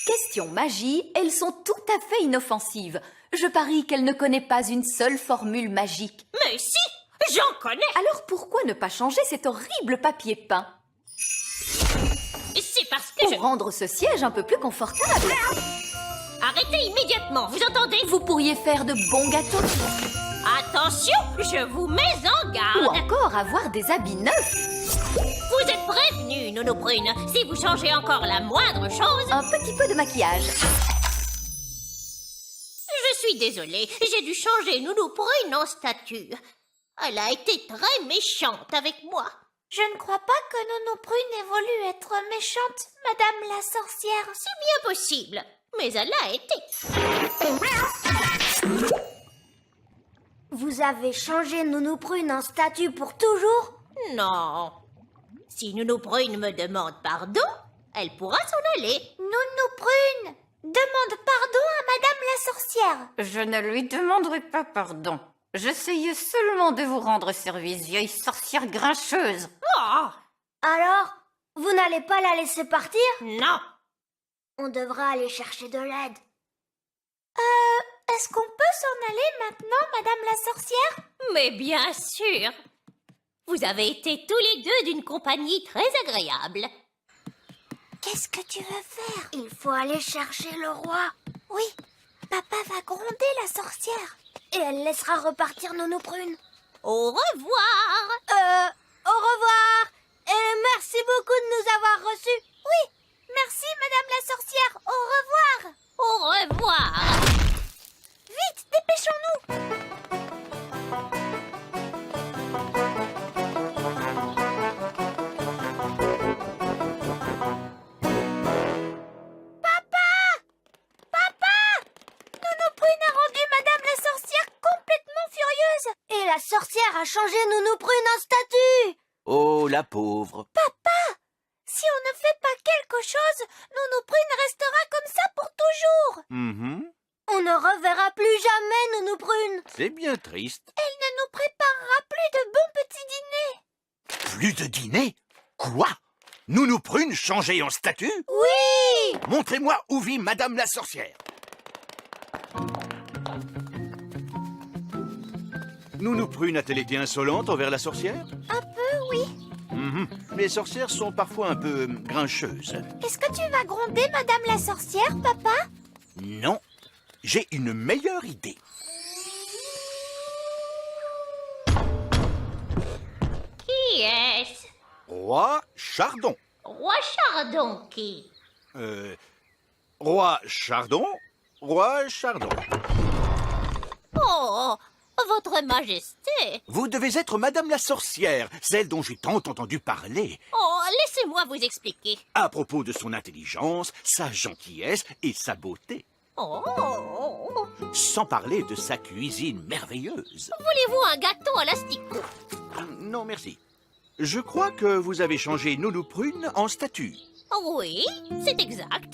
Question magie, elles sont tout à fait inoffensives. Je parie qu'elle ne connaît pas une seule formule magique. Mais si, j'en connais. Alors pourquoi ne pas changer cet horrible papier peint? C'est parce que Pour rendre ce siège un peu plus confortable. Arrêtez immédiatement, vous entendez? Vous pourriez faire de bons gâteaux. Attention, je vous mets en Ou garde. encore avoir des habits neufs. Vous êtes prévenus, Nounou Prune. Si vous changez encore la moindre chose, Un petit peu de maquillage. je suis désolée, j'ai dû changer Nounou Prune en statue. Elle a été très méchante avec moi. Je ne crois pas que Nounou Prune ait voulu être méchante, Madame la sorcière. C'est bien possible, mais elle l'a été. Vous avez changé Nounou Prune en statue pour toujours? Non. Si Nounou Prune me demande pardon, elle pourra s'en aller. Nounou Prune demande pardon à Madame la sorcière. Je ne lui demanderai pas pardon. J'essayais seulement de vous rendre service, vieille sorcière grincheuse. Oh, Alors, vous n'allez pas la laisser partir? non. On devra aller chercher de l'aide. Est-ce qu'on peut s'en aller maintenant, Madame la sorcière? Mais bien sûr. Vous avez été tous les deux d'une compagnie très agréable. Qu'est-ce que tu veux faire? Il faut aller chercher le roi. Oui, papa va gronder la sorcière. Et elle laissera repartir Nounou Prune. Au revoir. Au revoir. Et merci beaucoup de nous avoir reçus. Oui, merci Madame la sorcière. Au revoir. Au revoir. Vite, dépêchons-nous. Et la sorcière a changé Nounou Prune en statue. Oh, la pauvre. Si on ne fait pas quelque chose, Nounou Prune restera comme ça pour toujours. On ne reverra plus jamais Nounou Prune. C'est bien triste. Elle ne nous préparera plus de bons petits dîners. Plus de dîner? Quoi? Nounou Prune changée en statue? Oui. Montrez-moi où vit Madame la sorcière. Nounou Prune a-t-elle été insolente envers la sorcière? Un peu, oui. Les sorcières sont parfois un peu grincheuses. Est-ce que tu vas gronder Madame la sorcière, papa? Non, j'ai une meilleure idée. Qui est-ce? Roi Chardon. Roi Chardon qui? Roi Chardon. Roi Chardon. Oh, votre majesté. Vous devez être Madame la sorcière, celle dont j'ai tant entendu parler. Oh, laissez-moi vous expliquer. À propos de son intelligence, sa gentillesse et sa beauté. Oh, Sans parler de sa cuisine merveilleuse. voulez-vous un gâteau à l'asticot? Non, merci. Je crois que vous avez changé Nounou Prune en statue. Oui, c'est exact.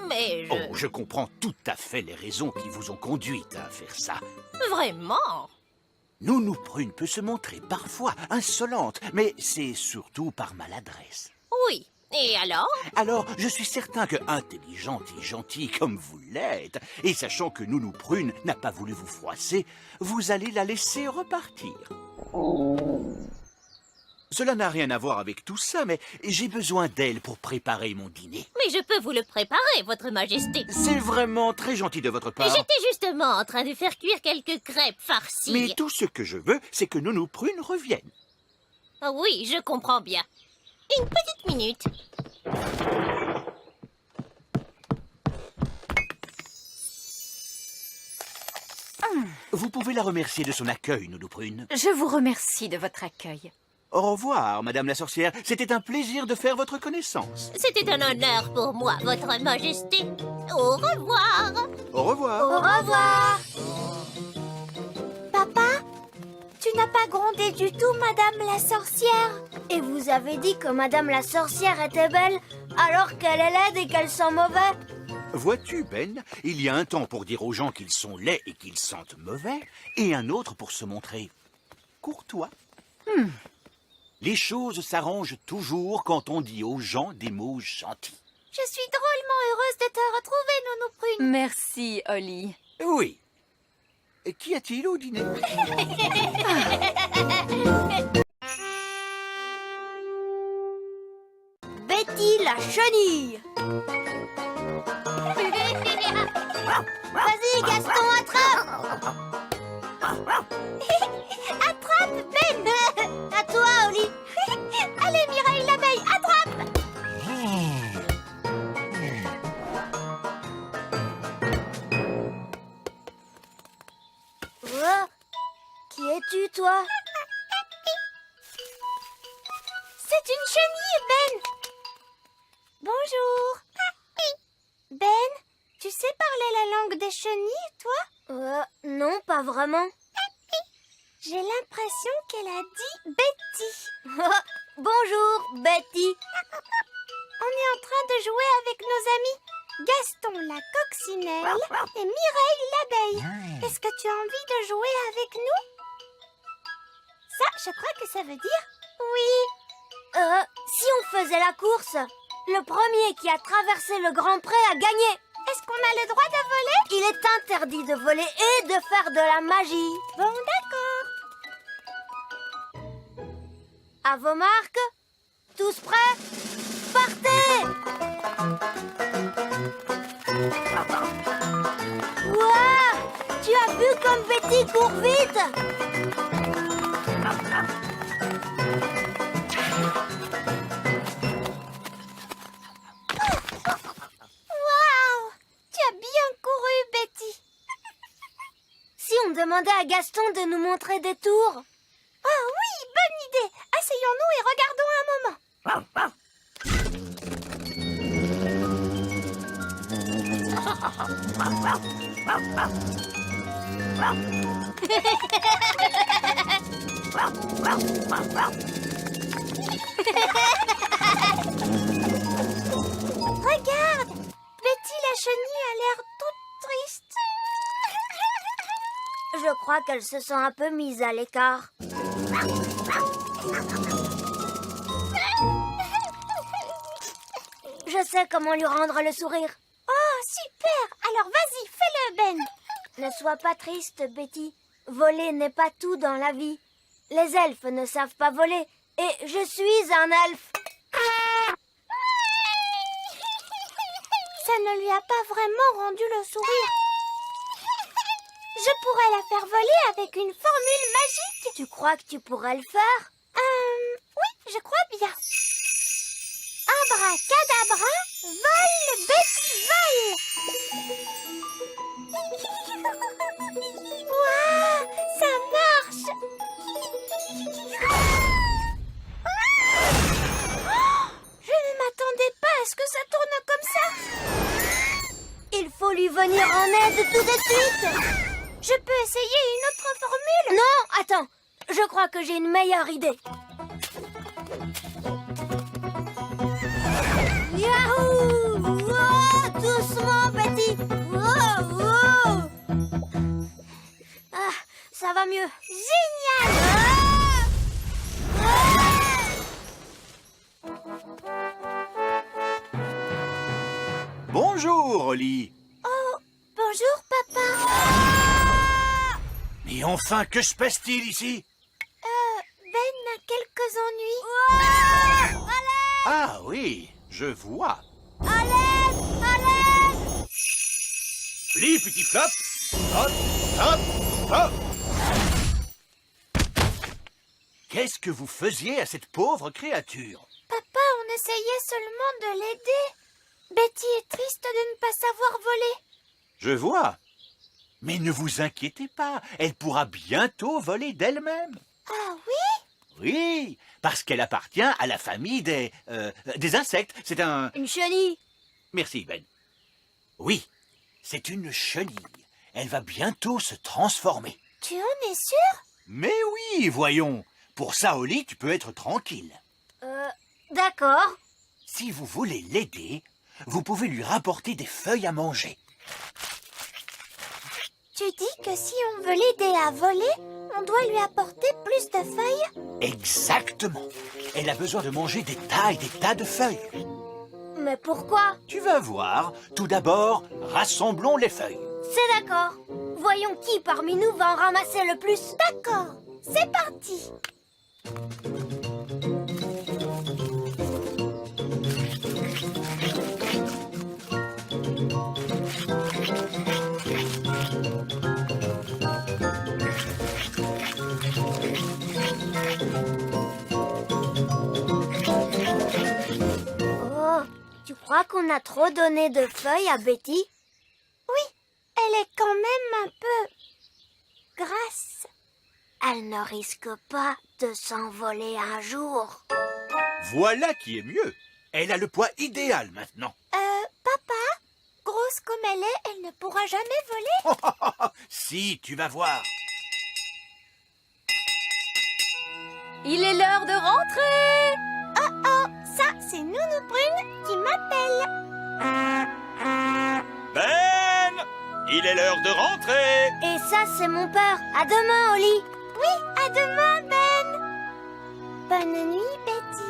Mais Oh, je comprends tout à fait les raisons qui vous ont conduite à faire ça. Vraiment? Nounou Prune peut se montrer parfois insolente, mais c'est surtout par maladresse. Oui. Et alors? Alors, je suis certain que intelligente et gentille comme vous l'êtes, et sachant que Nounou Prune n'a pas voulu vous froisser, vous allez la laisser repartir. Cela n'a rien à voir avec tout ça, mais j'ai besoin d'elle pour préparer mon dîner. Mais je peux vous le préparer, votre majesté. C'est vraiment très gentil de votre part. J'étais justement en train de faire cuire quelques crêpes farcies. Mais tout ce que je veux, c'est que Nounou Prune revienne. Oui, je comprends bien. Une petite minute. Vous pouvez la remercier de son accueil, Nounou Prune. Je vous remercie de votre accueil. Au revoir, Madame la sorcière. C'était un plaisir de faire votre connaissance. C'était un honneur pour moi, votre majesté. Au revoir. Au revoir. Au revoir. Papa, tu n'as pas grondé du tout Madame la sorcière. Et vous avez dit que Madame la sorcière était belle, alors qu'elle est laide et qu'elle sent mauvais. Vois-tu, Ben, il y a un temps pour dire aux gens qu'ils sont laids et qu'ils sentent mauvais, et un autre pour se montrer courtois. Les choses s'arrangent toujours quand on dit aux gens des mots gentils. Je suis drôlement heureuse de te retrouver, Nounou Prune. Merci, Holly. Oui. Et qu'y a-t-il au dîner? Betty la chenille. Vas-y, Gaston, attrape. Attrape, Ben. À toi, Oli. Allez, Mireille l'abeille, attrape. sais parler la langue des chenilles, toi? Non, pas vraiment. J'ai l'impression qu'elle a dit Betty. Bonjour, Betty. On est en train de jouer avec nos amis Gaston la coccinelle et Mireille l'abeille. Est-ce que tu as envie de jouer avec nous? Ça, je crois que ça veut dire oui. Si on faisait la course, le premier qui a traversé le Grand Pré a gagné. Est-ce qu'on a le droit de voler? Il est interdit de voler et de faire de la magie. Bon, d'accord. À vos marques, tous prêts? Partez! Ouah! Tu as vu comme Betty court vite? Waouh! Tu as bien couru, Betty. Si on demandait à Gaston de nous montrer des tours. Oh oui, bonne idée. Asseyons-nous et regardons un moment. Regarde, Betty la chenille a l'air toute triste. Je crois qu'elle se sent un peu mise à l'écart. Je sais comment lui rendre le sourire. Oh, super. Alors vas-y, fais-le, Ben. Ne sois pas triste, Betty. Voler n'est pas tout dans la vie. Les elfes ne savent pas voler. Et je suis un elfe. Ça ne lui a pas vraiment rendu le sourire. Je pourrais la faire voler avec une formule magique. Tu crois que tu pourrais le faire? Oui, je crois bien. Abracadabra, vole, Betty, vole. Waouh, ça marche. Je ne m'attendais pas à ce que ça tourne comme ça. Il faut lui venir en aide tout de suite. Je peux essayer une autre formule? Non, attends. Je crois que j'ai une meilleure idée. Yahoo! Wow, doucement, Betty. Wow, wow. Ah, ça va mieux. Génial! Bonjour, Oli. Oh, bonjour, papa. Mais enfin, que se passe-t-il ici? Ben a quelques ennuis. Ah oui, je vois. Pli, petit flop. Hop, hop, hop. Qu'est-ce que vous faisiez à cette pauvre créature? Papa, on essayait seulement de l'aider. Betty est triste de ne pas savoir voler. Je vois. Mais ne vous inquiétez pas, elle pourra bientôt voler d'elle-même. Ah oui? Oui, parce qu'elle appartient à la famille des insectes. C'est un... Une chenille. Merci, Ben. Oui, c'est une chenille. Elle va bientôt se transformer. Tu en es sûr? Mais oui, voyons. Pour ça, Oli, tu peux être tranquille. D'accord. Si vous voulez l'aider, vous pouvez lui rapporter des feuilles à manger. Tu dis que si on veut l'aider à voler, on doit lui apporter plus de feuilles? Exactement. Elle a besoin de manger des tas et des tas de feuilles. Mais pourquoi? Tu vas voir. Tout d'abord, rassemblons les feuilles. C'est d'accord. Voyons qui parmi nous va en ramasser le plus. D'accord, c'est parti. Oh, tu crois qu'on a trop donné de feuilles à Betty? Oui, elle est quand même un peu grasse. Elle ne risque pas de s'envoler un jour. Voilà qui est mieux. Elle a le poids idéal maintenant. Papa, grosse comme elle est, elle ne pourra jamais voler. Si, tu vas voir. Il est l'heure de rentrer. Oh oh, ça c'est Nounou Brune qui m'appelle. Ben! Il est l'heure de rentrer. Et ça c'est mon père. À demain, Oli. Oui, à demain, Ben. Bonne nuit, Betty.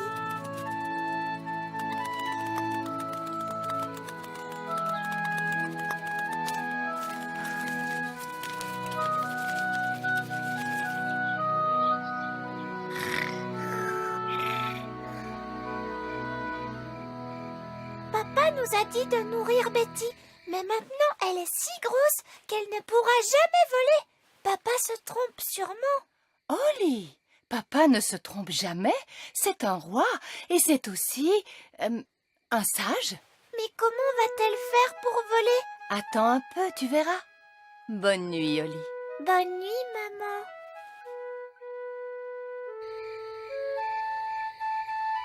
Papa nous a dit de nourrir Betty, mais maintenant elle est si grosse qu'elle ne pourra jamais voler. Papa se trompe sûrement. Oli, papa ne se trompe jamais. C'est un roi et c'est aussi un sage. Mais comment va-t-elle faire pour voler? Attends un peu, tu verras. Bonne nuit, Oli. Bonne nuit, maman.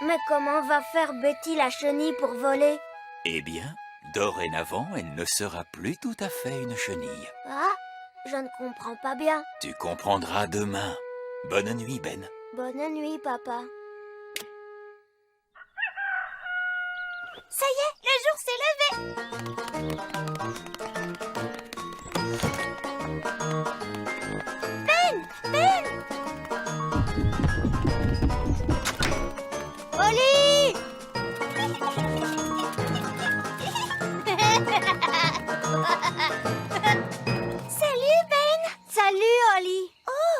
Mais comment va faire Betty la chenille pour voler? Eh bien, dorénavant, elle ne sera plus tout à fait une chenille. Ah, je ne comprends pas bien. Tu comprendras demain. Bonne nuit, Ben. Bonne nuit, papa. Ça y est, le jour s'est levé. Ben! Oli! Salut, Ben! Salut, Oli! Oh!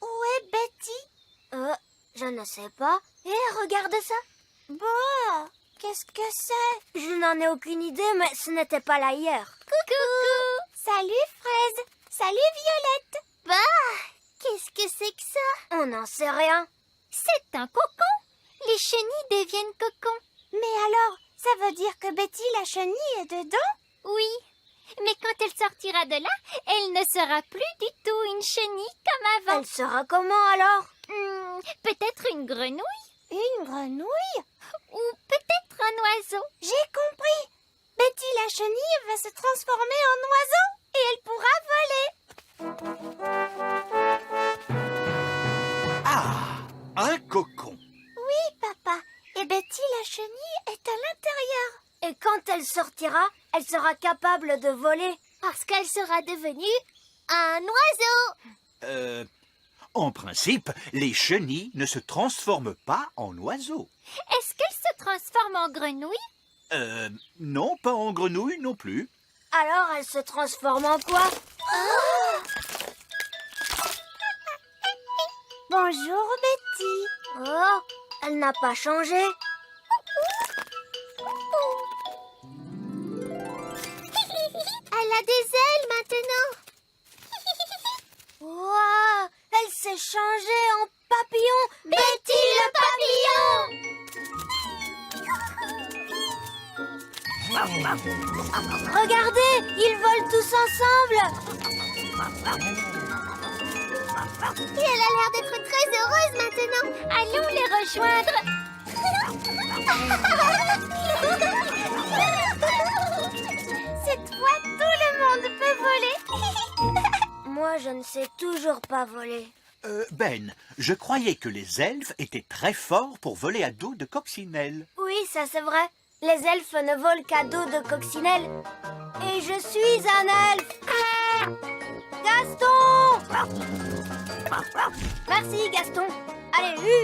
Où est Betty? Je ne sais pas. Regarde ça. Bah, qu'est-ce que c'est? Je n'en ai aucune idée, mais ce n'était pas là hier. Coucou! Salut, Fraise! Salut, Violette! Bah, qu'est-ce que c'est que ça? On n'en sait rien. C'est un cocon. Les chenilles deviennent cocons. Mais alors, ça veut dire que Betty la chenille est dedans? Oui, mais quand elle sortira de là, elle ne sera plus du tout une chenille comme avant. Elle sera comment alors? Peut-être une grenouille. Une grenouille? Ou peut-être un oiseau. J'ai compris. Betty la chenille va se transformer en oiseau et elle pourra voler. Ah, un cocon. Oui, papa. Et Betty la chenille est à l'intérieur. Et quand elle sortira, elle sera capable de voler. Parce qu'elle sera devenue un oiseau. En principe, les chenilles ne se transforment pas en oiseaux. Est-ce qu'elle se transforme en grenouille? Non, pas en grenouille non plus. Alors elle se transforme en quoi? Bonjour Betty. Oh, elle n'a pas changé. Elle a des ailes maintenant. Wow, elle s'est changée en papillon. Betty le papillon. Regardez, ils volent tous ensemble. Et elle a l'air d'être très heureuse maintenant. Allons les rejoindre. Cette fois, tout le monde peut voler. Moi, je ne sais toujours pas voler. Ben, je croyais que les elfes étaient très forts pour voler à dos de coccinelle. Oui, ça c'est vrai. Les elfes ne volent qu'à dos de coccinelle. Et je suis un elfe. Gaston! Merci, Gaston. Allez, Oui!